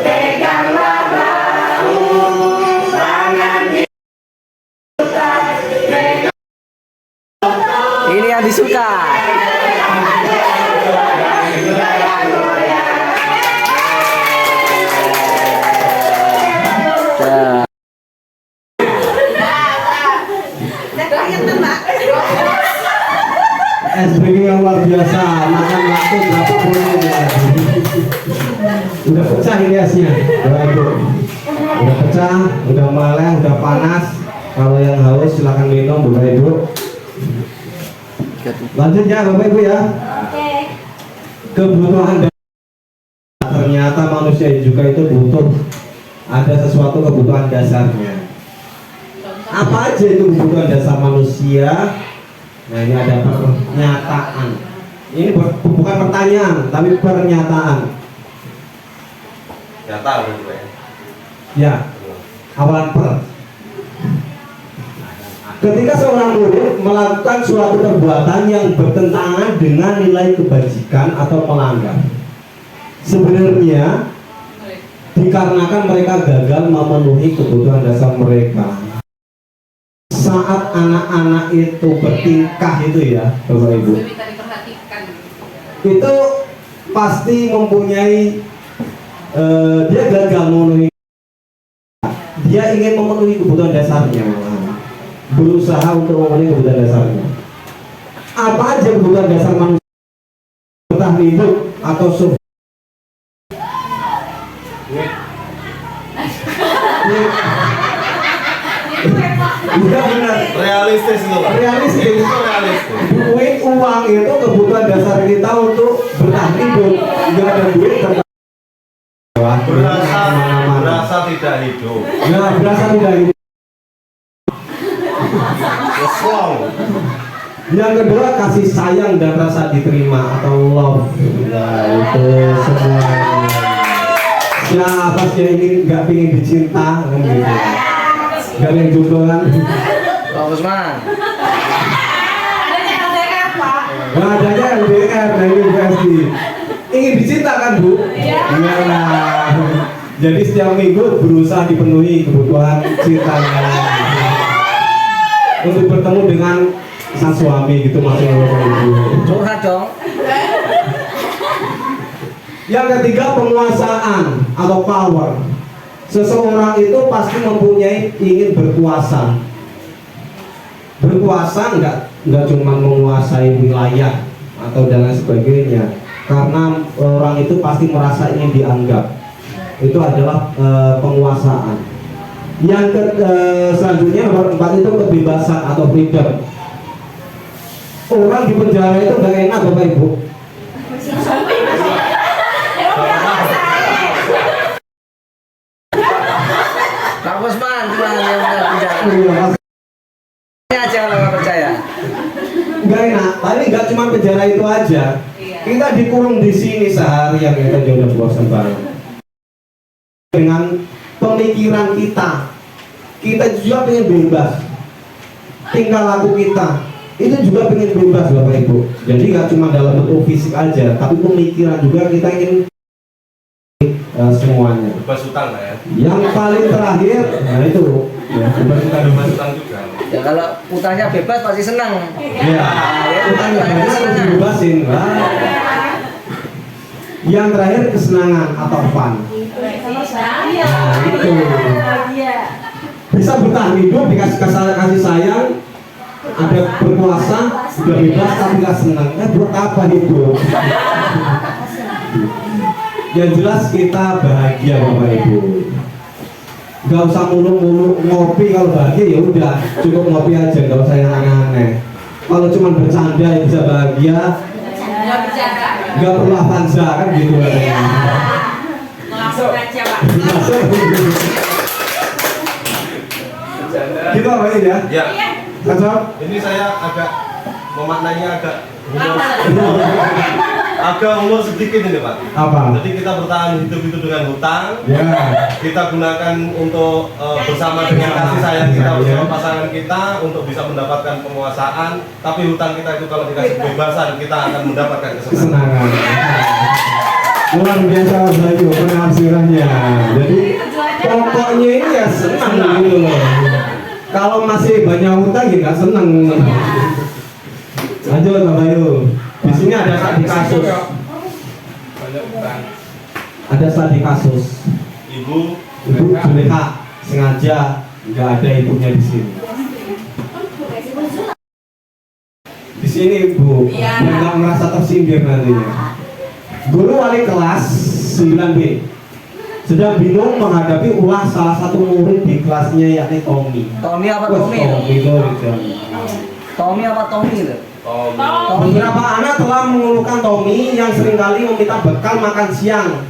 peganglah bahu, tangan diputar, pegang. Ini yang disuka. Nah. SBG yang luar biasa, makan waktu berapa menit ya. Udah pecah ini esnya, udah pecah, udah meleleh, udah panas. Kalau yang haus silahkan minum, Bapak Ibu. Lanjut ya Bapak Ibu ya. Kebutuhan ternyata manusia juga itu butuh, ada sesuatu kebutuhan dasarnya. Apa aja itu kebutuhan dasar manusia? Nah ini ada pernyataan. Ini bukan pertanyaan, tapi pernyataan. Nyata udah juga ya. Ya, awalan per. Ketika seorang murid melakukan suatu perbuatan yang bertentangan dengan nilai kebajikan atau melanggar, sebenarnya dikarenakan mereka gagal memenuhi kebutuhan dasar mereka. Saat anak-anak itu bertingkah itu ya, Bapak Ibu, Minta diperhatikan. itu pasti mempunyai dia gagal memenuhi, dia ingin memenuhi kebutuhan dasarnya, berusaha untuk memenuhi kebutuhan dasarnya. Apa aja kebutuhan dasar manusia? Bertahan hidup atau survival? Bukan benar. Realistis itu Pak. Realistis. Itu realistis. Duit, uang itu kebutuhan dasar kita untuk bertahan hidup. Nggak ada duit Berasa tidak hidup. Nah, berasa tidak hidup. Wow. Yang kedua, kasih sayang dan rasa diterima atau love. Nah, itu semuanya. Siapa sih yang ingin nggak ingin dicinta kan gitu? Gak ada yang jomblo kan? Pak Usman. Adanya LDR, Pak. Nah, adanya LDR dari UPSD. Ingin dicinta kan Bu? Iya. Nah, jadi setiap minggu berusaha dipenuhi kebutuhan cintanya untuk bertemu dengan sang suami gitu maksudnya Bapak Ibu. Curhat dong. Yang ketiga, penguasaan atau power. Seseorang itu pasti mempunyai ingin berkuasa. Berkuasa nggak cuma menguasai wilayah atau dan lain sebagainya. Karena orang itu pasti merasa ingin dianggap. Itu adalah penguasaan. Yang selanjutnya nomor 4 itu kebebasan atau freedom. Orang di penjara itu nggak enak Bapak Ibu. Pak Usman cuma yang benar penjara. Ini aja kalau nggak percaya. Nggak enak, tapi nggak cuma penjara itu aja. Kita dikurung di sini seharian kita udah bosan banget. Dengan pemikiran kita juga pengen bebas. Tingkah laku kita itu juga pengen bebas Bapak Ibu. Jadi nggak cuma dalam bentuk fisik aja, tapi pemikiran juga kita ingin semuanya. Bebas utang lah ya. Yang paling terakhir, nah itu ya, Bebas utang juga. Ya kalau utangnya bebas pasti senang. ya, utangnya bebas dibebasin. Yang terakhir kesenangan atau fun. Nah, itu bisa bertahan hidup dikasih kasih sayang, ada berkuasa, sudah bebas tapi nggak senang. Buat apa hidup? Yang jelas kita bahagia Bapak Ibu. Gak usah mulu-mulu ngopi, kalau bahagia ya udah cukup ngopi aja, gak usah yang aneh-aneh. Kalau cuma bercanda ya bisa bahagia, gak perlu Avanza kan gitu katanya. Langsung aja Pak. Gitu apa ini ya? Ya, Kacau? ini saya agak memaknainya agak umur sedikit ini Pak. Apa? Jadi kita bertahan hidup itu dengan hutang. Ya. Kita gunakan untuk bersama dengan kasih sayang kita bersama pasangan kita untuk bisa mendapatkan penguasaan. Tapi hutang kita itu kalau dikasih kebebasan kita akan mendapatkan kesenangan. Kesenangan. Luar biasa Bapak Ibu penafsirannya. Jadi pokoknya ini ya senang gitu loh. Kalau masih banyak hutang ya nggak senang. Lanjut Bapak Ibu. Di sini ada studi kasus. Ada studi kasus. Ibu Zulekha sengaja nggak ada ibunya di sini. Di sini Ibu, nggak merasa tersindir nantinya. Guru wali kelas 9B sedang bingung menghadapi ulah salah satu murid di kelasnya yakni Tommy. Tommy apa Wah, Tommy? Tommy itu. Tommy apa Tommy itu? Beberapa anak telah mengeluhkan Tommy yang seringkali meminta bekal makan siang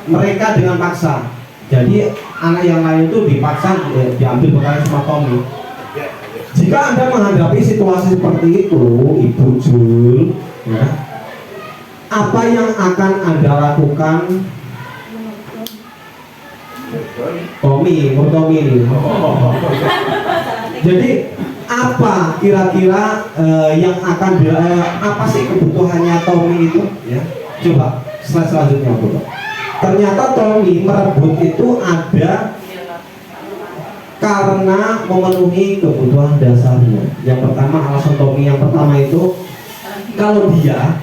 mereka dengan paksa. Jadi anak yang lain itu dipaksa diambil bekal sama Tommy. Jika Anda menghadapi situasi seperti itu, Ibu Jul, ya, apa yang akan Anda lakukan? Tommy ini. Jadi apa kira-kira yang akan apa sih kebutuhannya Tommy itu? Ya, coba slide selanjutnya Bu. Ternyata Tommy merebut itu ada karena memenuhi kebutuhan dasarnya. Yang pertama, alasan Tommy yang pertama itu kalau dia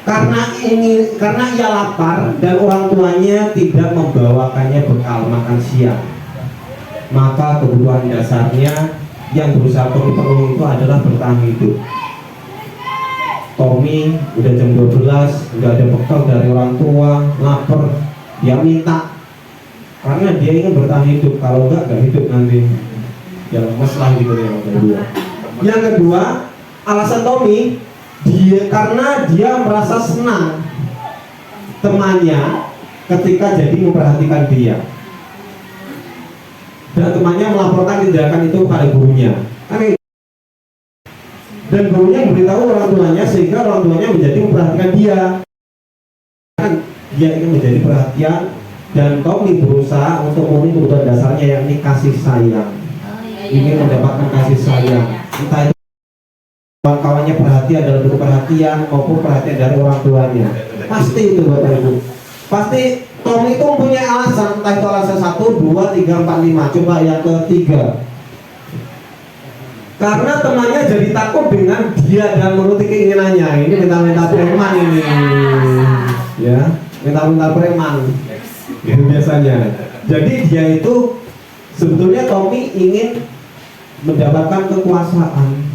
karena ia lapar dan orang tuanya tidak membawakannya bekal makan siang, maka kebutuhan dasarnya yang berusaha Tommy penuhi itu adalah bertahan hidup. Tommy udah jam 12 nggak ada bekal dari orang tua, lapar, dia minta karena dia ingin bertahan hidup. Kalau nggak hidup nanti ya lemes lah gitu ya. Yang kedua, alasan Tommy karena dia merasa senang temannya ketika jadi memperhatikan dia, dan temannya melaporkan tindakan itu pada gurunya. Dan gurunya memberitahu orang tuanya sehingga orang tuanya menjadi memperhatikan dia. Dia ingin menjadi perhatian dan Tommy berusaha untuk memenuhi kebutuhan dasarnya yakni kasih sayang. Ingin mendapatkan kasih sayang, entah itu kawan-kawannya perhatian dalam bentuk perhatian maupun perhatian dari orang tuanya. Pasti itu Bapak Ibu. Pasti Tommy itu mempunyai alasan, entah itu alasan 1, 2, 3, 4, 5. Coba yang ketiga. Karena temannya jadi takut dengan dia dan menuruti keinginannya. Ini minta-minta preman ini. Ya, minta-minta preman. Itu biasanya. Jadi dia itu sebetulnya Tommy ingin mendapatkan kekuasaan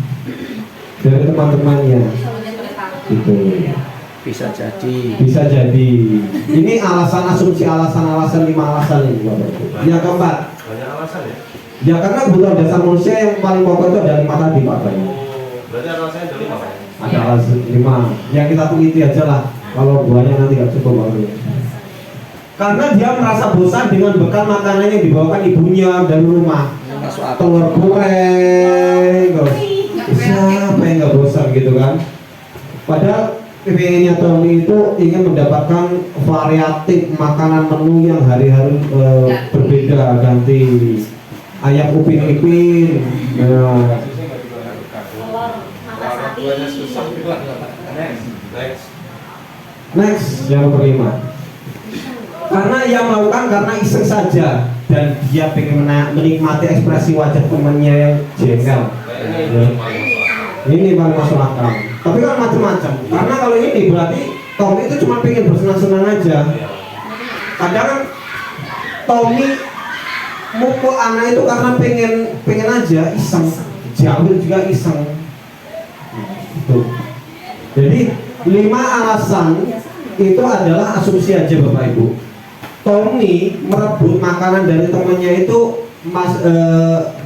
dari teman-temannya. Gitu. Bisa jadi. Bisa jadi. Ini alasan asumsi alasan-alasan 5 alasan ini Bapak Ibu. Yang keempat, Banyak alasan ya. ya karena kebutuhan dasar manusia yang paling pokok itu ada 5 tadi Pak Bayu. Berarti alasannya ada 5 Pak. Ada alasan 5. Yang kita teliti aja lah. Kalau buahnya nanti nggak cukup Bapak Ibu. Karena dia merasa bosan dengan bekal makanan yang dibawakan ibunya dari rumah. Masuk akal. Telur goreng, siapa yang nggak bosan gitu kan? Padahal PPI-nya Tommy itu ingin mendapatkan variatif makanan menu yang hari-hari berbeda, ganti ayam upin-ipin, next yang kelima. Karena ia melakukan karena iseng saja dan dia pengen menikmati ekspresi wajah temannya yang jengkel. Ini paling masuk akal. Tapi kan macam-macam. Karena kalau ini berarti Tommy itu cuma pengen bersenang-senang aja. Kadang kan Tommy mukul anak itu karena pengen aja iseng. Jamil juga iseng. Gitu. Jadi 5 alasan itu adalah asumsi aja Bapak Ibu. Tommy merebut makanan dari temannya itu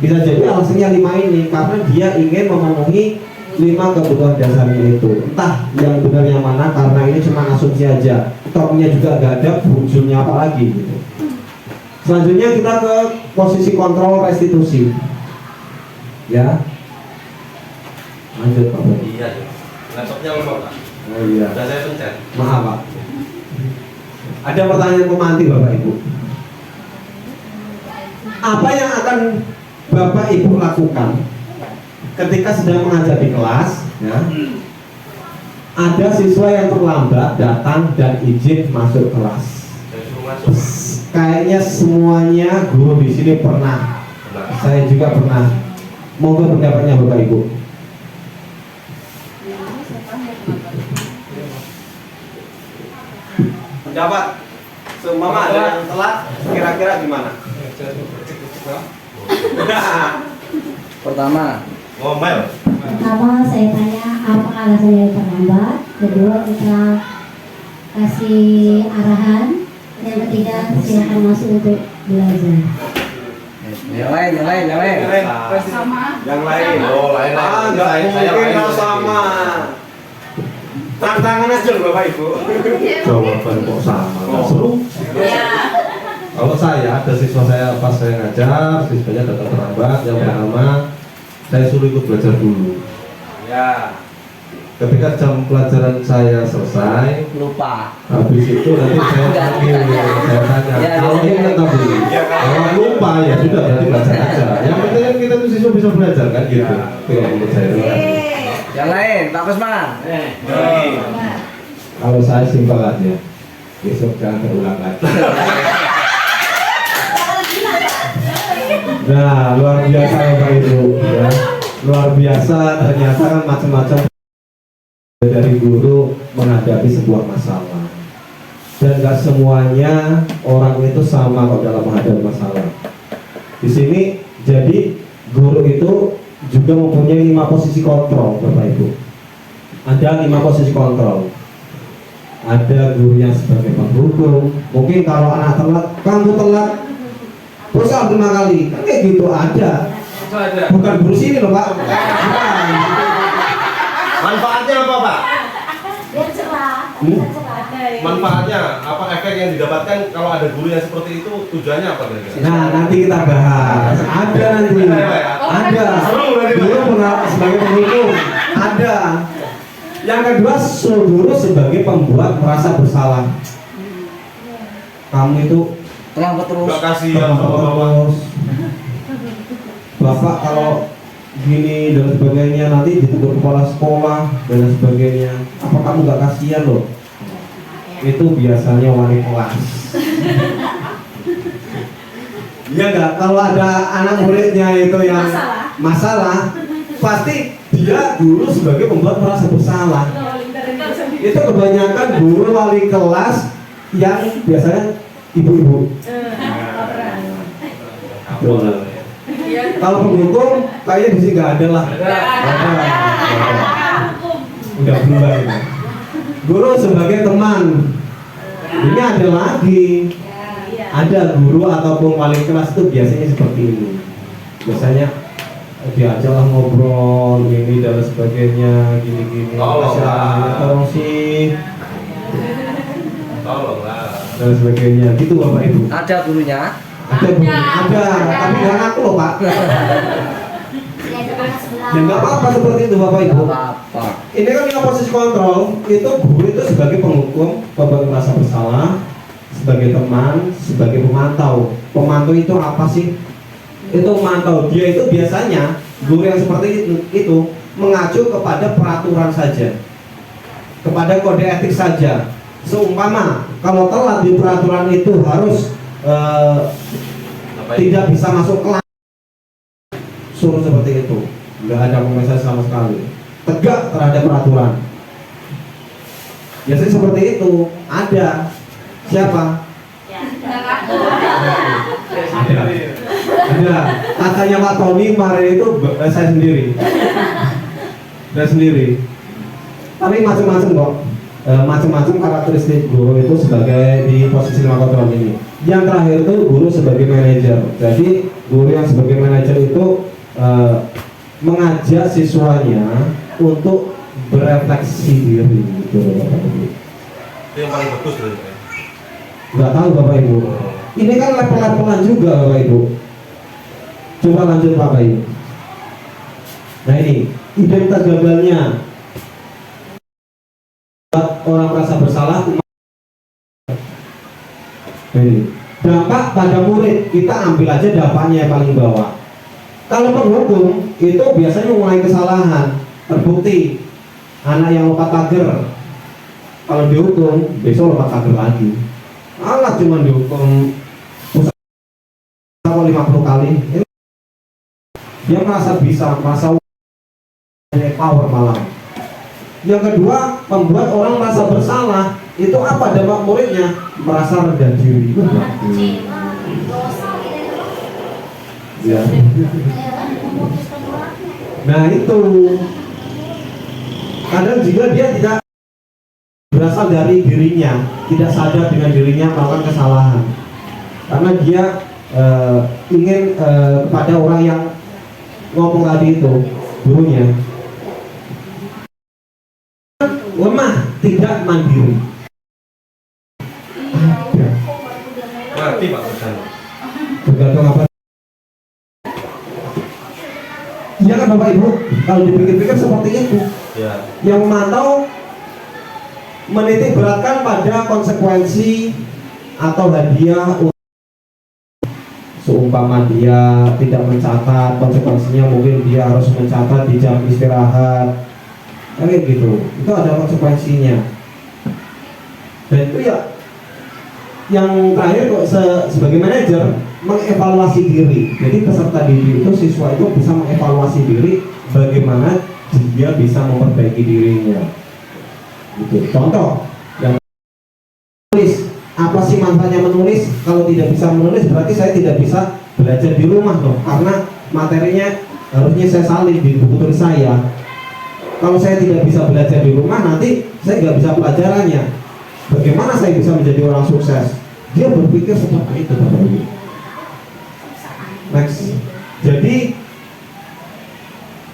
bisa jadi alasannya 5 ini karena dia ingin memenuhi 5 kebutuhan dasarnya itu. Entah yang benar yang mana karena ini cuma asumsi aja. Tomnya juga gak ada, wujudnya apa lagi gitu. Selanjutnya kita ke posisi kontrol restitusi. Ya. Lanjut Pak. Iya. Laptopnya lemot Pak. Oh iya. Udah saya pencet. Maaf Pak. Ada pertanyaan pemanti Bapak Ibu. Apa yang akan Bapak Ibu lakukan ketika sedang mengajar di kelas? Ya, ada siswa yang terlambat datang dan izin masuk kelas. Saya suruh masuk. Kayaknya semuanya guru di sini pernah. Saya juga pernah. Moga pendapatnya Bapak Ibu. Pendapat seumpama ada yang telat, kira-kira gimana? Pertama, Ngomel. Pertama saya tanya apa alasannya terlambat. Kedua kita kasih arahan. Yang ketiga silakan masuk untuk belajar. yang lain. Sama. Yang lain. Oh, lain. Nggak mungkin kalau sama. Tantangan aja loh Bapak Ibu. Jawaban kok sama, nggak seru. Ya. Kalau saya ada siswa saya pas saya ngajar, siswanya datang terlambat. Yang pertama, saya suruh ikut belajar dulu. Ya. Ketika jam pelajaran saya selesai, Lupa. habis itu nanti saya panggil, saya tanya. Ya, Kalau biasanya ingat tapi, kalau lupa ya sudah berarti belajar aja. Yang penting kan kita tuh siswa bisa belajar kan gitu. Itu yang menurut saya. Terima kasih. Yang lain, Pak Kusman. Kalau saya simpel aja. Besok jangan terulang lagi. Nah, luar biasa Bapak Ibu ya. Luar biasa ternyata kan macam-macam dari guru menghadapi sebuah masalah. Dan gak semuanya orang itu sama kok dalam menghadapi masalah. Di sini jadi guru itu juga mempunyai 5 posisi kontrol Bapak Ibu. Ada 5 posisi kontrol. Ada guru yang sebagai penghukum. Mungkin kalau anak telat, kamu telat terus 5 kali, kan kayak gitu ada. Bukan guru sini loh Pak. Bukan. Manfaatnya apa Pak? Biar cerah. Manfaatnya apa, efek yang didapatkan kalau ada guru yang seperti itu, tujuannya apa kira-kira? Nah nanti kita bahas. Ada nanti. Ada. Guru sebagai penghukum. Ada. Yang kedua, guru sebagai pembuat merasa bersalah. Kamu itu Kenapa terus? Gak kasihan bapak-bapak. Bapak kalau gini dan sebagainya nanti ditegur kepala sekolah dan sebagainya. Apa kamu gak kasihan loh? Itu biasanya wali kelas. Iya enggak? Kalau ada anak muridnya itu yang masalah, pasti dia guru sebagai pembuat merasa bersalah. Itu kebanyakan guru wali kelas yang biasanya ibu-ibu. Kalau penghukum kayaknya di sini nggak ada lah. Udah berubah ini. Guru sebagai teman. Ini ada lagi. Ada guru ataupun wali kelas itu biasanya seperti ini. Biasanya diajaklah ngobrol ini dan sebagainya, gini-gini. Tolong sih. Tolonglah. Dan sebagainya. Gitu Bapak Ibu. Ada gurunya. Ada, Bu. Ada. Tapi nggak ngaku loh Pak. Ya nggak apa-apa seperti itu Bapak Ibu. Apa-apa. Ini kan yang posisi kontrol, itu guru itu sebagai penghukum, pembuat merasa bersalah, sebagai teman, sebagai pemantau. Pemantau itu apa sih? Itu memantau. Dia itu biasanya guru yang seperti itu mengacu kepada peraturan saja, kepada kode etik saja. Seumpama kalau telat di peraturan itu harus tidak bisa masuk kelas, suruh seperti itu. Nggak ada pemeriksaan sama sekali, tegak terhadap peraturan. Biasanya seperti itu. Ada siapa? Ada. Katanya Pak Tony kemarin itu saya sendiri. Saya sendiri. Tapi macam-macam kok. Macam-macam karakteristik guru itu sebagai di posisi 5 kontrol ini. Yang terakhir itu guru sebagai manajer. Jadi guru yang sebagai manajer itu mengajak siswanya untuk berefleksi diri gitu Bapak Ibu. Itu yang paling bagus berarti. Nggak tahu Bapak Ibu. Ini kan level-levelan juga Bapak Ibu. Coba lanjut Bapak Ibu. Nah ini identitas gagalnya. Orang merasa bersalah. Ini dampak pada murid, kita ambil aja dampaknya yang paling bawah. Kalau penghukum itu biasanya mulai kesalahan, terbukti anak yang lompat pagar, kalau dihukum besok lompat pagar lagi. Alah cuma dihukum 50 kali. Dia merasa bisa, merasa power malah. Yang kedua, membuat orang merasa bersalah. Itu apa dampak muridnya? Merasa rendah diri. Ya. Nah itu kadang juga dia tidak berasal dari dirinya, tidak sadar dengan dirinya melakukan kesalahan, karena dia ingin kepada orang yang ngomong tadi itu, gurunya, lemah, tidak mandiri. Mati Pak Hasan. Tergantung apa? Iya kan Bapak Ibu, kalau dipikir-pikir seperti itu. Ya. Yang memantau menitik beratkan pada konsekuensi atau hadiah. Seumpama dia tidak mencatat konsekuensinya, mungkin dia harus mencatat di jam istirahat, kayak gitu. Itu ada konsekuensinya. Dan itu ya yang terakhir kok sebagai manajer mengevaluasi diri. Jadi peserta didik itu, siswa itu bisa mengevaluasi diri bagaimana dia bisa memperbaiki dirinya. Gitu. Contoh yang menulis, apa sih manfaatnya menulis? Kalau tidak bisa menulis berarti saya tidak bisa belajar di rumah dong, karena materinya harusnya saya salin di buku tulis saya. Kalau saya tidak bisa belajar di rumah, nanti saya nggak bisa pelajarannya. Bagaimana saya bisa menjadi orang sukses? Dia berpikir seperti itu Bapak Ibu. Next. Jadi,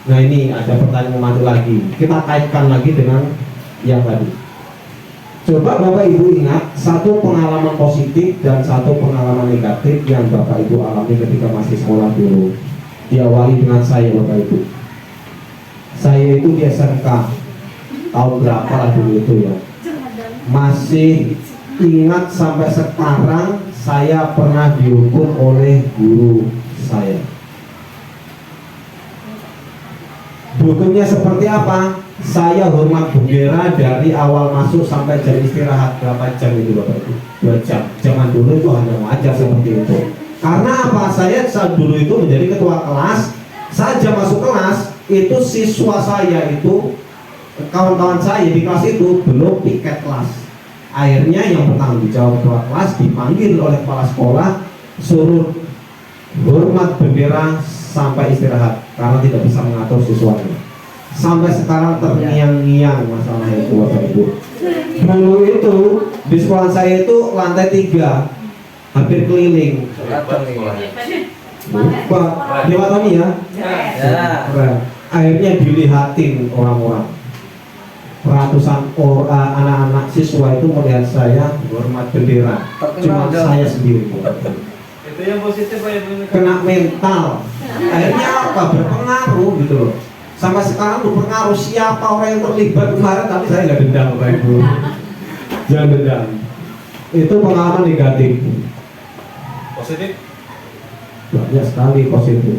nah ini ada pertanyaan memantik lagi. Kita kaitkan lagi dengan yang tadi. Coba Bapak Ibu ingat satu pengalaman positif dan satu pengalaman negatif yang Bapak Ibu alami ketika masih sekolah dulu. Diawali dengan saya Bapak Ibu. Saya itu di SMK tahun berapa lah dulu itu ya. Masih ingat sampai sekarang saya pernah dihukum oleh guru saya. Hukumnya seperti apa? Saya hormat bendera dari awal masuk sampai jam istirahat. Berapa jam itu Bapak Ibu? 2 jam. Zaman dulu itu hanya wajar seperti itu. Karena apa? Saya saat dulu itu menjadi ketua kelas. Saja masuk kelas itu siswa saya itu, kawan-kawan saya di kelas itu belum piket kelas. Akhirnya yang bertanggung jawab ketua kelas dipanggil oleh kepala sekolah, suruh hormat bendera sampai istirahat karena tidak bisa mengatur siswanya. sampai sekarang terngiang-ngiang masalah itu Bapak Ibu. Dulu itu di sekolah saya itu lantai 3 hampir keliling. Pak Dewa Tony ya. Ya. Keren. Akhirnya dilihatin orang-orang. Ratusan anak-anak siswa itu melihat saya hormat bendera. Cuma saya sendiri. Itu yang positif Pak Ibu. Kena mental. Akhirnya apa? Berpengaruh gitu loh. Sampai sekarang berpengaruh siapa orang yang terlibat kemarin, tapi saya nggak dendam Bapak Ibu. Jangan dendam. Itu pengalaman negatif. Positif? Banyak sekali positif.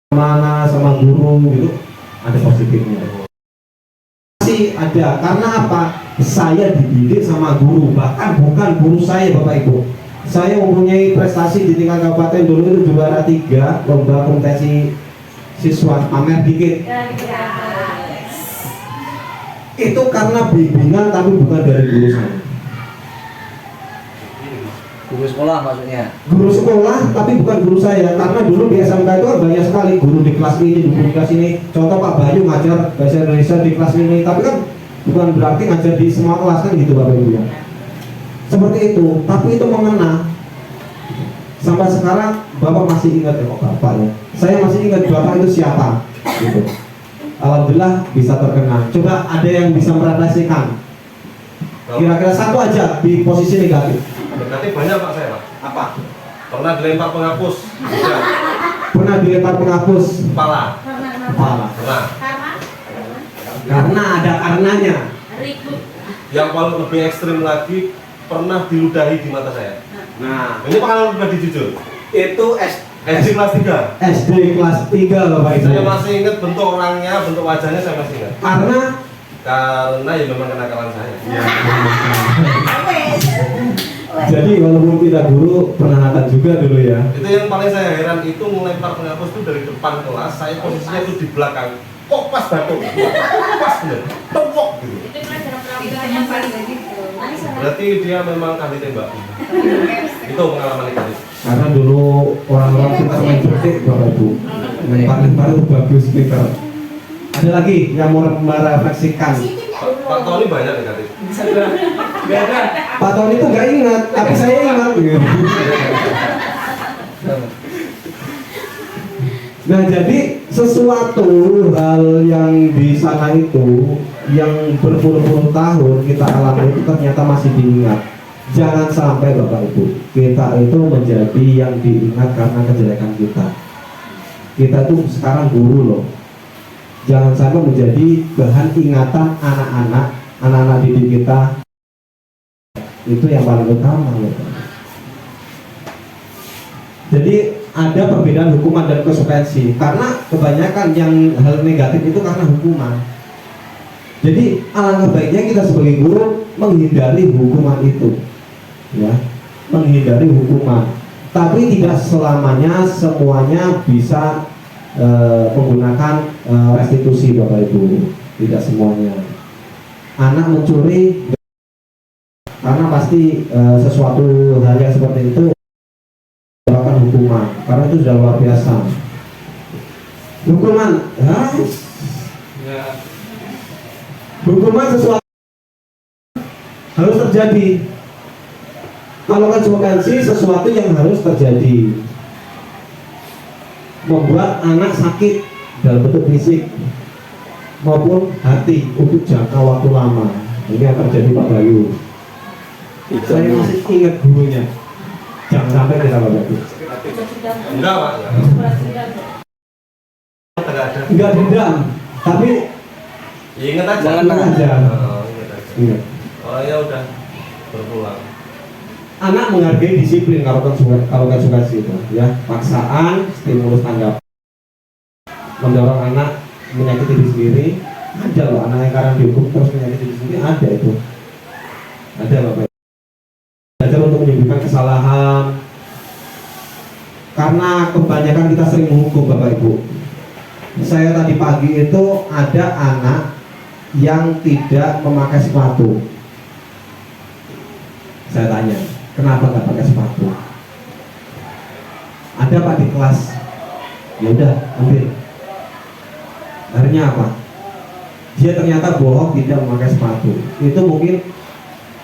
Mana sama guru gitu ada positifnya. Masih ada karena apa? Saya dididik sama guru, bahkan bukan guru saya Bapak Ibu. Saya mempunyai prestasi di tingkat kabupaten dulu itu juara 3 lomba kompetisi siswa pamer dikit. Itu karena bimbingan tapi bukan dari guru saya. Guru sekolah maksudnya. Guru sekolah tapi bukan guru saya, karena dulu di SMK itu banyak sekali guru di kelas ini, di kelas ini. Contoh Pak Bayu ngajar bahasa Indonesia di kelas ini, tapi kan bukan berarti ngajar di semua kelas kan gitu Bapak Ibu ya. Seperti itu, tapi itu mengena. Sampai sekarang Bapak masih ingat ya Bapak ya. Saya masih ingat Bapak itu siapa gitu. Alhamdulillah bisa terkenal. Coba ada yang bisa merefleksikan. Kira-kira satu aja di posisi negatif. Negatif banyak Pak saya Pak. Apa? Pernah dilempar penghapus. Ya. Pernah dilempar penghapus Kepala. kepala. Pernah. Karena ada karenanya. Yang paling lebih ekstrim lagi pernah diludahi di mata saya. Nah, Ini pengalaman pribadi jujur. itu SD kelas 3. SD kelas 3 Bapak Ibu. Saya masih ingat bentuk orangnya, bentuk wajahnya saya masih ingat. Karena ya memang kenakalan saya. Jadi walaupun tidak guru pernah nakal juga dulu ya. Itu yang paling saya heran itu melempar penghapus itu dari depan kelas, saya posisinya itu di belakang. Kok pas batu? Pas bener. Tepok gitu. Itu pelajaran pelajaran yang paling gitu. Berarti dia memang ahli tembak. Itu pengalaman negatif. Karena dulu orang-orang kita main petik Bapak Ibu. Lempar-lempar itu bagus pintar. Ada lagi yang mau merefleksikan. Pak Tony banyak negatif. Pak Tony itu nggak ingat, tapi saya ingat. Nah jadi sesuatu hal yang di sana itu yang berpuluh-puluh tahun kita alami itu ternyata masih diingat. Jangan sampai Bapak Ibu kita itu menjadi yang diingat karena kejelekan kita. Kita tuh sekarang guru loh. Jangan sampai menjadi bahan ingatan anak-anak didik kita. Itu yang paling utama loh. Jadi ada perbedaan hukuman dan konsekuensi, karena kebanyakan yang hal negatif itu karena hukuman. Jadi alangkah baiknya kita sebagai guru menghindari hukuman itu, ya, menghindari hukuman. Tapi tidak selamanya semuanya bisa menggunakan restitusi Bapak Ibu, tidak semuanya. Anak mencuri karena pasti sesuatu hal yang seperti itu melakukan hukuman, karena itu sudah luar biasa. Hukuman, hukuman sesuatu harus terjadi. Kalau konsekuensi sesuatu yang harus terjadi, membuat anak sakit dalam bentuk fisik maupun hati untuk jangka waktu lama. Ini yang terjadi Pak Bayu. Saya masih ingat gurunya. Jangan sampai kita Bapak Ibu. Enggak Pak. Enggak dendam, tapi Ya, ingat aja. Ingat aja. Ingat aja. ingat. Orangnya udah berpulang. Anak menghargai disiplin kalau konsekuensi itu, ya. Paksaan, stimulus tanggap, mendorong anak menyakiti diri sendiri. Ada loh anak yang karena dihukum terus menyakiti diri sendiri, ada itu. Ada Bapak. Belajar untuk menyembuhkan kesalahan. Karena kebanyakan kita sering menghukum Bapak Ibu. Saya tadi pagi itu ada anak yang tidak memakai sepatu. Saya tanya, kenapa nggak pakai sepatu? Ada Pak di kelas. Ya udah, ambil. Akhirnya apa? Dia ternyata bohong tidak memakai sepatu. Itu mungkin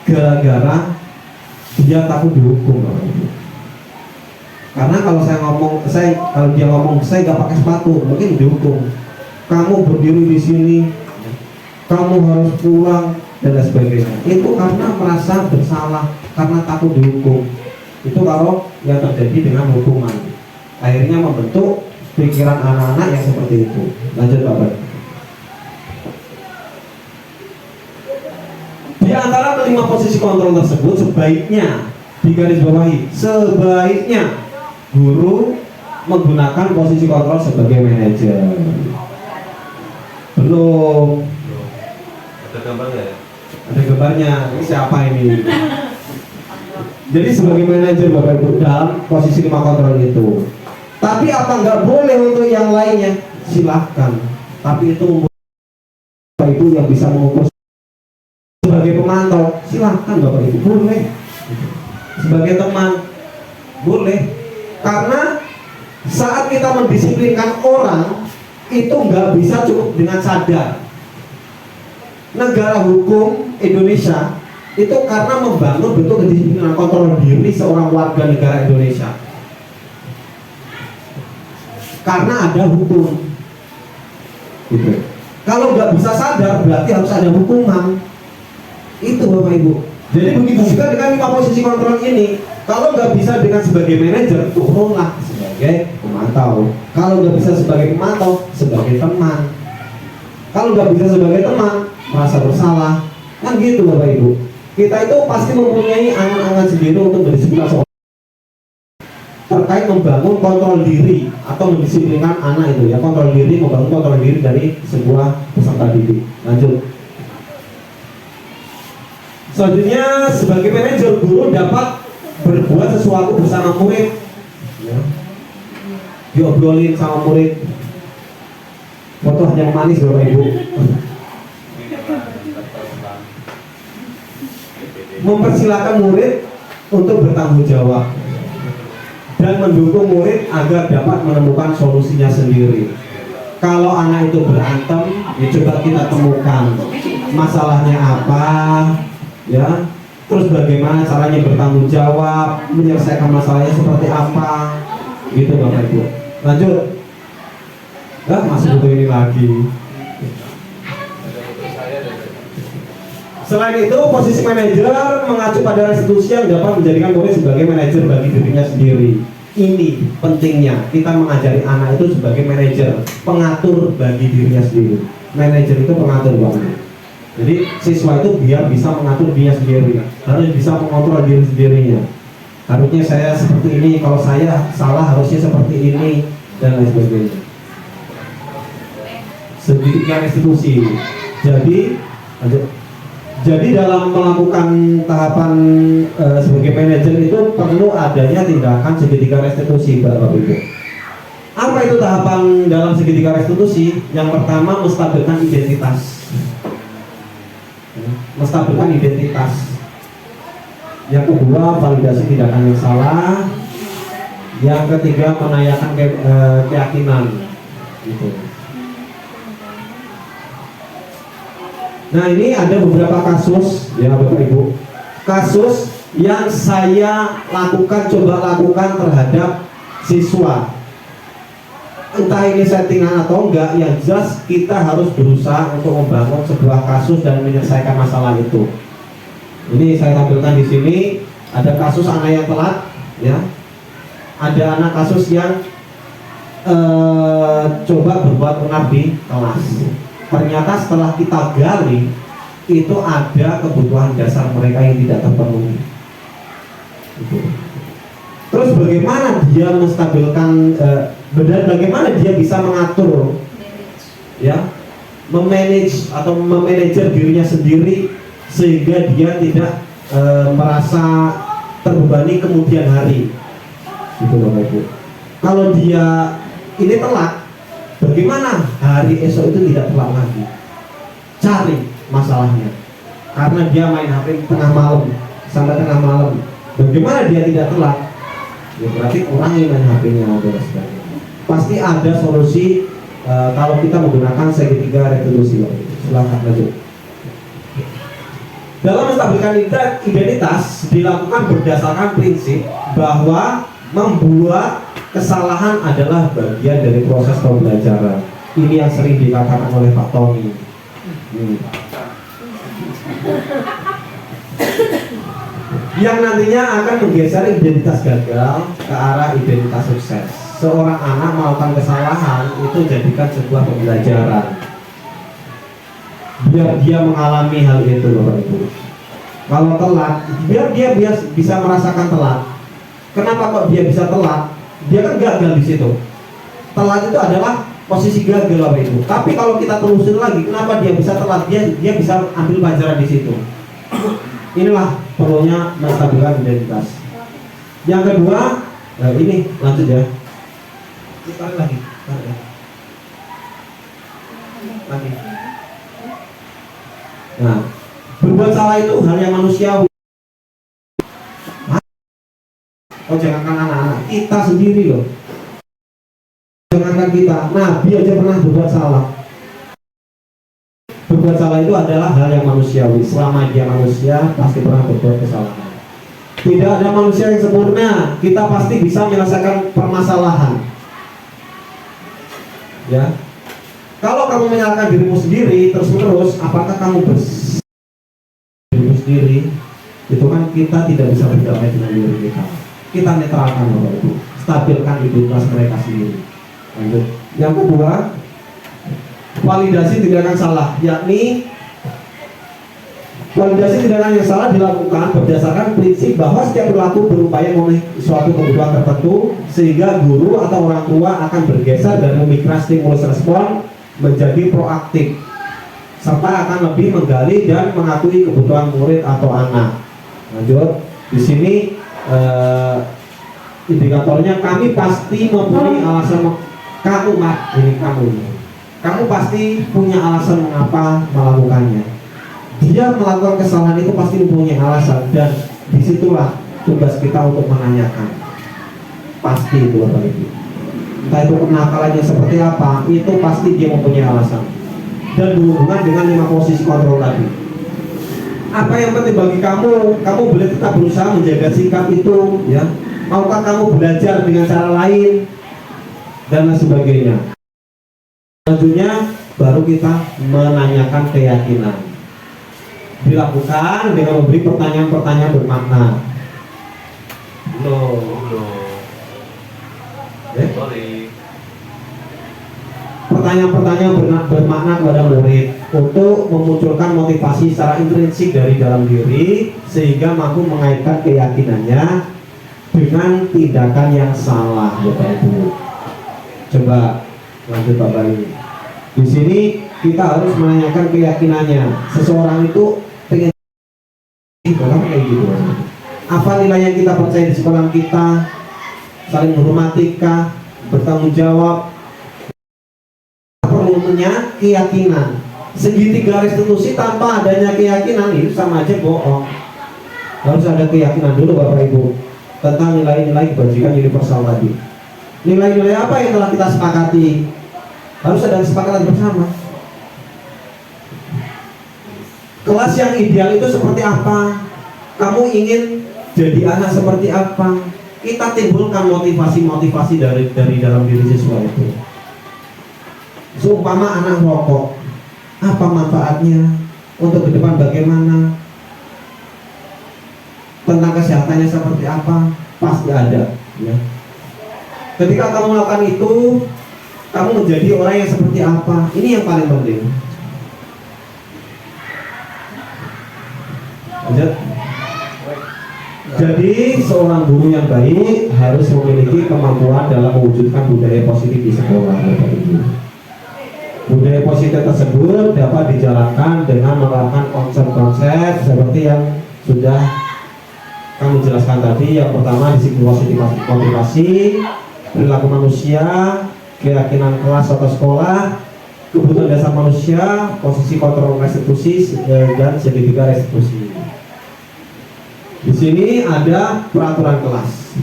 gara-gara dia takut dihukum, Bapak Ibu. Karena kalau kalau dia ngomong saya nggak pakai sepatu, mungkin dihukum. Kamu berdiri di sini, kamu harus pulang dan lain sebagainya. Itu karena merasa bersalah, karena takut dihukum. Itu kalau yang terjadi dengan hukuman, akhirnya membentuk pikiran anak-anak yang seperti itu. Lanjut Bapak. Di antara kelima posisi kontrol tersebut sebaiknya digarisbawahi, sebaiknya guru menggunakan posisi kontrol sebagai manajer. Belum. Ada gambarnya ya? Ada gambarnya. Ini siapa ini? Jadi sebagai manajer Bapak Ibu dalam posisi 5 kontrol itu. Tapi apa nggak boleh untuk yang lainnya? Silahkan. Tapi itu Bapak Ibu yang bisa mengukur sebagai pemantau. Silahkan Bapak Ibu, boleh. Sebagai teman, boleh. Karena saat kita mendisiplinkan orang itu nggak bisa cukup dengan sadar. Negara hukum Indonesia itu karena membangun bentuk kedisiplinan kontrol diri seorang warga negara Indonesia. Karena ada hukum. Gitu. Kalau nggak bisa sadar berarti harus ada hukuman. Itu Bapak Ibu. Jadi begitu juga dengan 5 posisi kontrol ini. Kalau nggak bisa dengan sebagai manajer, turunlah sebagai pemantau. Kalau nggak bisa sebagai pemantau, sebagai teman. Kalau nggak bisa sebagai teman, merasa bersalah, kan gitu Bapak Ibu. Kita itu pasti mempunyai angan-angan sendiri untuk berdisiplin seorang terkait membangun kontrol diri atau mendisiplinkan anak itu ya. Kontrol diri, membangun kontrol diri dari sebuah peserta didik. Lanjut. Selanjutnya sebagai manajer, guru dapat berbuat sesuatu bersama murid ya. Diobrolin sama murid. Foto yang manis Bapak Ibu. Mempersilahkan murid untuk bertanggung jawab dan mendukung murid agar dapat menemukan solusinya sendiri. Kalau anak itu berantem, ya coba kita temukan masalahnya apa, ya. Terus bagaimana caranya bertanggung jawab, menyelesaikan masalahnya seperti apa, gitu Bapak Ibu. Lanjut. Masih butuh ini lagi. Selain itu, posisi manajer mengacu pada restitusi yang dapat menjadikan murid sebagai manajer bagi dirinya sendiri. Ini pentingnya kita mengajari anak itu sebagai manajer, pengatur bagi dirinya sendiri. Manajer itu pengatur banget. Jadi siswa itu biar bisa mengatur dirinya sendiri, harus bisa mengontrol diri sendirinya. Harusnya saya seperti ini, kalau saya salah harusnya seperti ini dan lain sebagainya. Sedikitnya restitusi. Jadi dalam melakukan tahapan sebagai manajer itu perlu adanya tindakan segitiga restitusi, Bapak Ibu. Apa itu tahapan dalam segitiga restitusi? Yang pertama, menstabilkan identitas. Menstabilkan identitas. Yang kedua, validasi tindakan yang salah. Yang ketiga, menanyakan keyakinan. Gitu. Nah, ini ada beberapa kasus ya Bapak Ibu. Kasus yang saya coba lakukan terhadap siswa. Entah ini settingan atau enggak, yang jelas kita harus berusaha untuk membangun sebuah kasus dan menyelesaikan masalah itu. Ini saya tampilkan di sini. Ada kasus anak yang telat, ya. Ada anak kasus yang coba berbuat benar di kelas. Ternyata setelah kita gali, itu ada kebutuhan dasar mereka yang tidak terpenuhi. Terus bagaimana dia menstabilkan, bagaimana dia bisa mengatur, ya, memanage atau memanajer dirinya sendiri sehingga dia tidak merasa terbebani kemudian hari. Gitu Bapak Ibu. Kalau dia ini telat, bagaimana hari esok itu tidak telat lagi? Cari masalahnya. Karena dia main HP tengah malam sampai tengah malam. Bagaimana dia tidak telat? Ya berarti kurangi main HP-nya dan sebagainya. Pasti ada solusi kalau kita menggunakan segitiga retribusi. Silahkan lanjut. Dalam menstabilkan identitas dilakukan berdasarkan prinsip bahwa membuat kesalahan adalah bagian dari proses pembelajaran. Ini yang sering dikatakan oleh Pak Tony. Yang nantinya akan menggeser identitas gagal ke arah identitas sukses. Seorang anak melakukan kesalahan itu jadikan sebuah pembelajaran. Biar dia mengalami hal itu, Bapak Ibu. Kalau telat, biar dia bisa merasakan telat. Kenapa kok dia bisa telat? Dia kan gagal di situ. Telat itu adalah posisi gagal, Bapak Ibu. Tapi kalau kita telusuri lagi, kenapa dia bisa telat? Dia bisa ambil pelajaran di situ. Inilah perlunya menstabilkan identitas. Yang kedua, ini lanjut ya. Tarik lagi, tarik ya. Lagi. Nah, berbuat salah itu hal yang manusiawi. Oh, jangankan anak-anak, kita sendiri loh. Jangankan kita, Nabi aja pernah berbuat salah. Berbuat salah itu adalah hal yang manusiawi. Selama dia manusia, pasti pernah berbuat kesalahan. Tidak ada manusia yang sempurna. Kita pasti bisa menyelesaikan permasalahan. Ya, kalau kamu menyalahkan dirimu sendiri terus-menerus, apakah kamu dirimu sendiri? Itu kan kita tidak bisa berdamai dengan diri kita. Kita netralkan, Bapak Ibu, stabilkan identitas mereka sendiri. Lanjut. Yang kedua, validasi tindakan salah, yakni validasi tindakan yang salah dilakukan berdasarkan prinsip bahwa setiap perilaku berupaya memenuhi suatu kebutuhan tertentu, sehingga guru atau orang tua akan bergeser dari memikirkan stimulus respon menjadi proaktif, serta akan lebih menggali dan mengakui kebutuhan murid atau anak. Lanjut. Di sini indikatornya kami pasti mempunyai alasan. Kamu pasti punya alasan mengapa melakukannya. Dia melakukan kesalahan itu pasti mempunyai alasan, dan disitulah tugas kita untuk menanyakan. Pasti itu, Bapak Ibu. Entah itu kenakalannya seperti apa, itu pasti dia mempunyai alasan. Dan berhubungan dengan 5 posisi kontrol tadi. Apa yang penting bagi kamu? Kamu boleh tetap berusaha menjaga sikap itu, ya. Maukah kamu belajar dengan cara lain dan lain sebagainya. Selanjutnya baru kita menanyakan keyakinan. Dilakukan dengan memberi pertanyaan-pertanyaan bermakna. Sorry. Pertanyaan-pertanyaan bermakna kepada murid untuk memunculkan motivasi secara intrinsik dari dalam diri, sehingga mampu mengaitkan keyakinannya dengan tindakan yang salah, Bapak Ibu. Coba lanjut Bapak ini. Di sini kita harus menanyakan keyakinannya. Seseorang itu pengen kayak gitu. Apa nilai yang kita percaya di sekolah kita? Saling menghormati kah? Bertanggung jawab? Perlunya keyakinan. Segitiga restitusi tanpa adanya keyakinan itu sama aja bohong. Harus ada keyakinan dulu, Bapak Ibu, tentang nilai-nilai kebajikan universal tadi. Nilai-nilai apa yang telah kita sepakati? Harus ada kesepakatan bersama. Kelas yang ideal itu seperti apa? Kamu ingin jadi anak seperti apa? Kita timbulkan motivasi-motivasi dari dalam diri siswa itu. Seumpama anak rokok, apa manfaatnya? Untuk ke depan bagaimana? Tentang kesehatannya seperti apa? Pasti ada, ya. Ketika kamu melakukan itu, kamu menjadi orang yang seperti apa? Ini yang paling penting. Lanjut. Jadi seorang guru yang baik harus memiliki kemampuan dalam mewujudkan budaya positif di sekolah, Bapak Ibu. Budaya positif tersebut dapat dijalankan dengan menerapkan konsep-konsep seperti yang sudah kami jelaskan tadi. Yang pertama, disiplin positif motivasi, perilaku manusia, keyakinan kelas atau sekolah, kebutuhan dasar manusia, posisi kontrol restitusi, dan segitiga restitusi. Di sini ada peraturan kelas.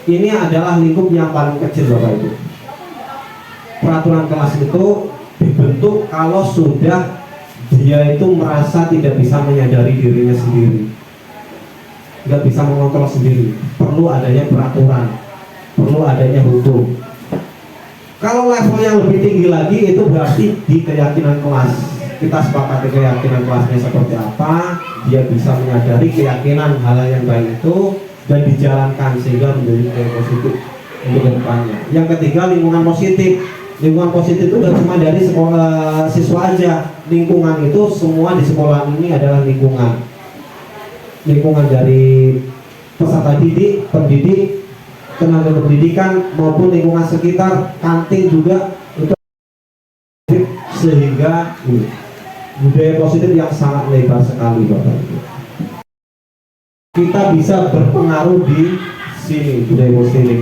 Ini adalah lingkup yang paling kecil, Bapak Ibu. peraturan kelas itu dibentuk kalau sudah dia itu merasa tidak bisa menyadari dirinya sendiri, nggak bisa mengontrol sendiri, perlu adanya peraturan, perlu adanya hukum. Kalau level yang lebih tinggi lagi itu berarti di keyakinan kelas. Kita sepakati keyakinan kelasnya seperti apa, dia bisa menyadari keyakinan hal yang baik itu dan dijalankan sehingga menjadi nilai positif untuk kedepannya. Yang ketiga, lingkungan positif. Lingkungan positif itu tidak cuma dari sekolah siswa aja. Lingkungan itu semua di sekolah ini adalah lingkungan. Lingkungan dari peserta didik, pendidik, tenaga pendidikan maupun lingkungan sekitar, kantin juga itu sehingga budaya positif yang sangat lebar sekali Bapak Ibu. Kita bisa berpengaruh di sini budaya positif.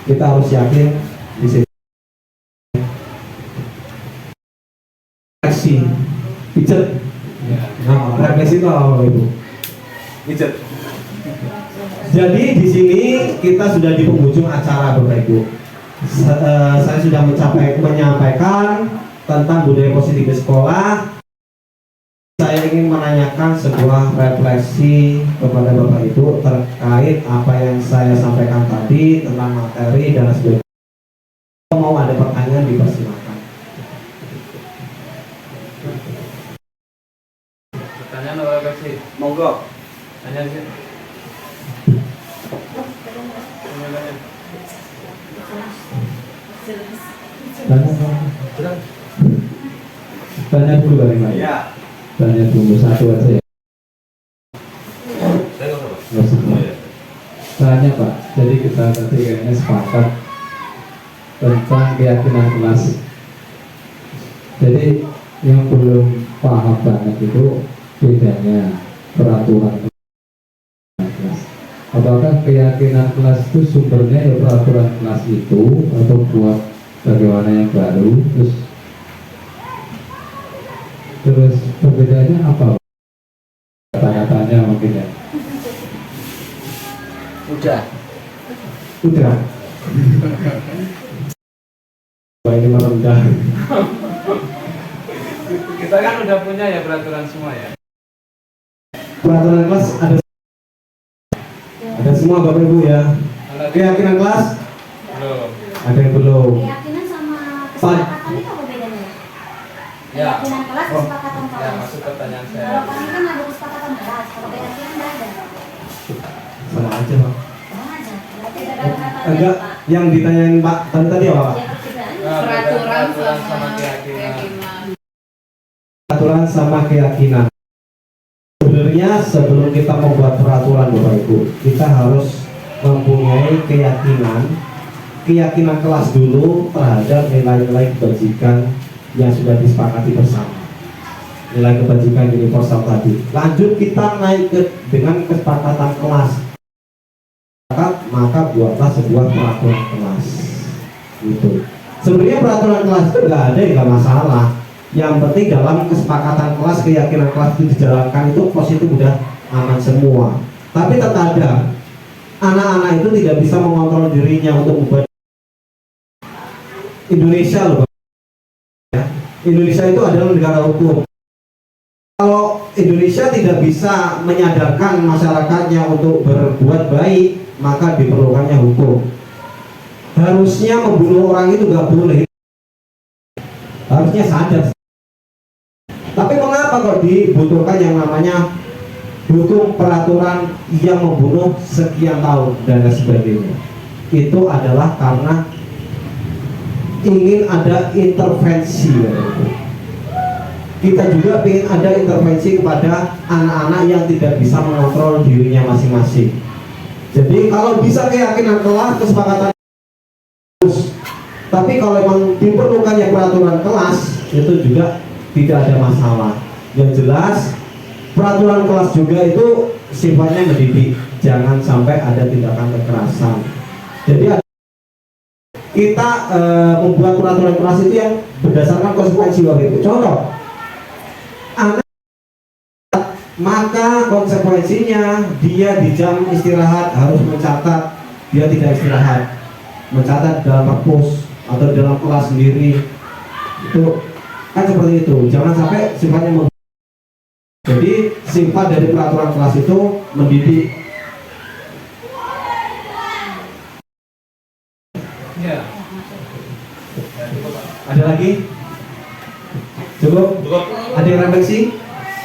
Kita harus yakin di sini. Refleksi, pijet. Nah, refleksi itu apa Bapak Ibu? Pijet. Jadi di sini kita sudah di penghujung acara Bapak Ibu. Saya sudah menyampaikan tentang budaya positif di sekolah. Saya ingin menanyakan sebuah refleksi kepada Bapak Ibu terkait apa yang saya sampaikan tadi tentang materi dan sebagainya. Kalau mau ada pertanyaan dipersilakan. Pertanyaan apa kasih? Monggo. Tanya sih. Tanya dulu kali Pak. Ya. Tanya dulu satu aja ya. Nggak usah. Tanya Pak. Jadi kita tadi kayaknya sepakat tentang keyakinan kelas. Jadi yang belum paham banget itu bedanya peraturan kelas. Apakah keyakinan kelas itu sumbernya ya peraturan kelas itu atau buat bagaimana yang baru, terus perbedaannya apa? Kata-katanya mungkin ya. Udah. Wah, ini merendah. Kita kan udah punya ya peraturan semua ya. Peraturan kelas ada semua Bapak Ibu ya. Keyakinan kelas Belum. ada yang belum. Keyakinan sama kesepakatan itu apa bedanya? Ya. Keyakinan kelas, kesepakatan Ya, kelas. maksud pertanyaan saya. Kalau kami kan ada kesepakatan kelas, kalau keyakinan nggak ada. Sama aja Pak. Sama aja. Berarti ada kata-kata Enggak, yang ditanyain Pak tadi apa Pak? Ya perbedaan. Peraturan sama keyakinan. Peraturan sama keyakinan. Sebenarnya sebelum kita membuat peraturan Bapak Ibu, kita harus mempunyai keyakinan kelas dulu terhadap nilai-nilai kebajikan yang sudah disepakati bersama. Nilai kebajikan universal tadi. Lanjut kita naik dengan kesepakatan kelas. Maka buatlah sebuah peraturan kelas. Gitu. Sebenarnya peraturan kelas itu nggak ada, nggak masalah. Yang penting dalam kesepakatan kelas, keyakinan kelas itu dijalankan itu positif udah aman semua. Tapi terkadang anak-anak itu tidak bisa mengontrol dirinya untuk membuat Indonesia loh. Ya. Indonesia itu adalah negara hukum. Kalau Indonesia tidak bisa menyadarkan masyarakatnya untuk berbuat baik, maka diperlukannya hukum. Harusnya membunuh orang itu nggak boleh. Harusnya sadar. Tapi mengapa kok dibutuhkan yang namanya hukum peraturan yang membunuh sekian tahun dan sebagainya? Itu adalah karena ingin ada intervensi. Kita juga ingin ada intervensi kepada anak-anak yang tidak bisa mengontrol dirinya masing-masing. Jadi kalau bisa keyakinan kelas, kesepakatan, tapi kalau memang diperlukannya peraturan kelas, itu juga tidak ada masalah. Yang jelas peraturan kelas juga itu sifatnya mendidik, jangan sampai ada tindakan kekerasan. Jadi kita membuat peraturan kelas itu yang berdasarkan konsekuensi waktu itu. Contoh, anak, maka konsekuensinya dia di jam istirahat harus mencatat dia tidak istirahat, mencatat dalam perpus atau di dalam kelas sendiri itu kan seperti itu. Jangan sampai sifatnya jadi sifat dari peraturan kelas itu mendidik. Ya. Ada lagi? Cukup? Cukup. Ada yang refleksi?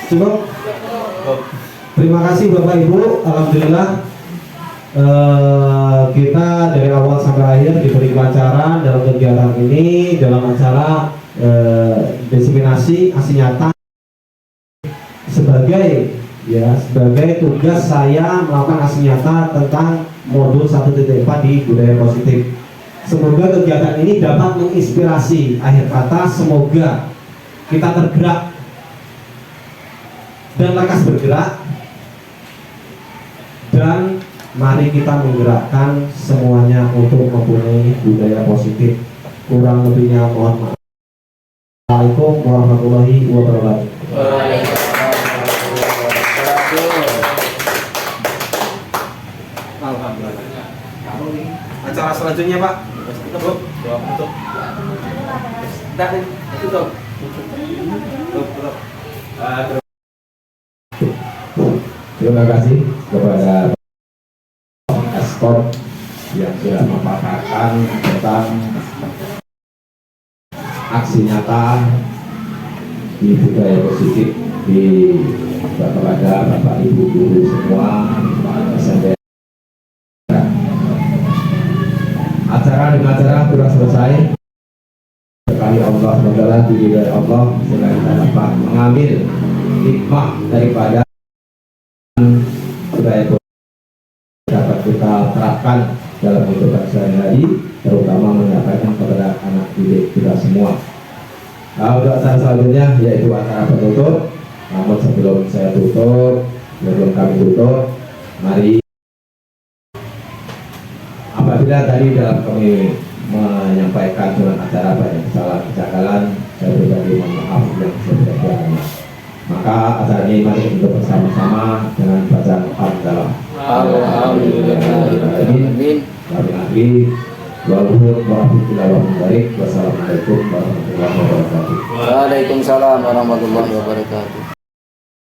Cukup? Cukup. Terima kasih Bapak Ibu. Alhamdulillah kita dari awal sampai akhir diberi kelancaran dalam kegiatan ini, dalam acara diseminasi aksi nyata sebagai tugas saya melakukan aksi nyata tentang modul 1.4 di budaya positif. Semoga kegiatan ini dapat menginspirasi, akhir kata semoga kita tergerak dan lekas bergerak, dan mari kita menggerakkan semuanya untuk mempunyai budaya positif. Kurang lebihnya mohon maaf. Assalamualaikum warahmatullahi wabarakatuh. Alhamdulillah. Acara selanjutnya Pak. Tutup. Tutup. Tutup. Tutup. Terima kasih kepada Escort yang sudah memaparkan tentang aksi nyata di budaya positif di kepada Bapak Ibu guru semua SMP. Acara dengan acara sudah selesai. Sekali Allah adalah diri dari Allah, sehingga kita dapat mengambil hikmah daripada budaya dapat kita terapkan dalam kehidupan sehari-hari, terutama menyampaikan kepada anak didik kita semua. Nah, untuk acara selanjutnya yaitu acara penutup. Namun sebelum saya tutup, sebelum kami tutup, mari apabila tadi dalam kami menyampaikan dalam acara banyak kesalahan kejanggalan, saya pribadi mohon maaf yang sebenarnya. Maka acara ini mari untuk bersama-sama dengan bacaan Alhamdulillah. Amin. Wassalamualaikum warahmatullahi wabarakatuh. Waalaikumsalam warahmatullahi wabarakatuh.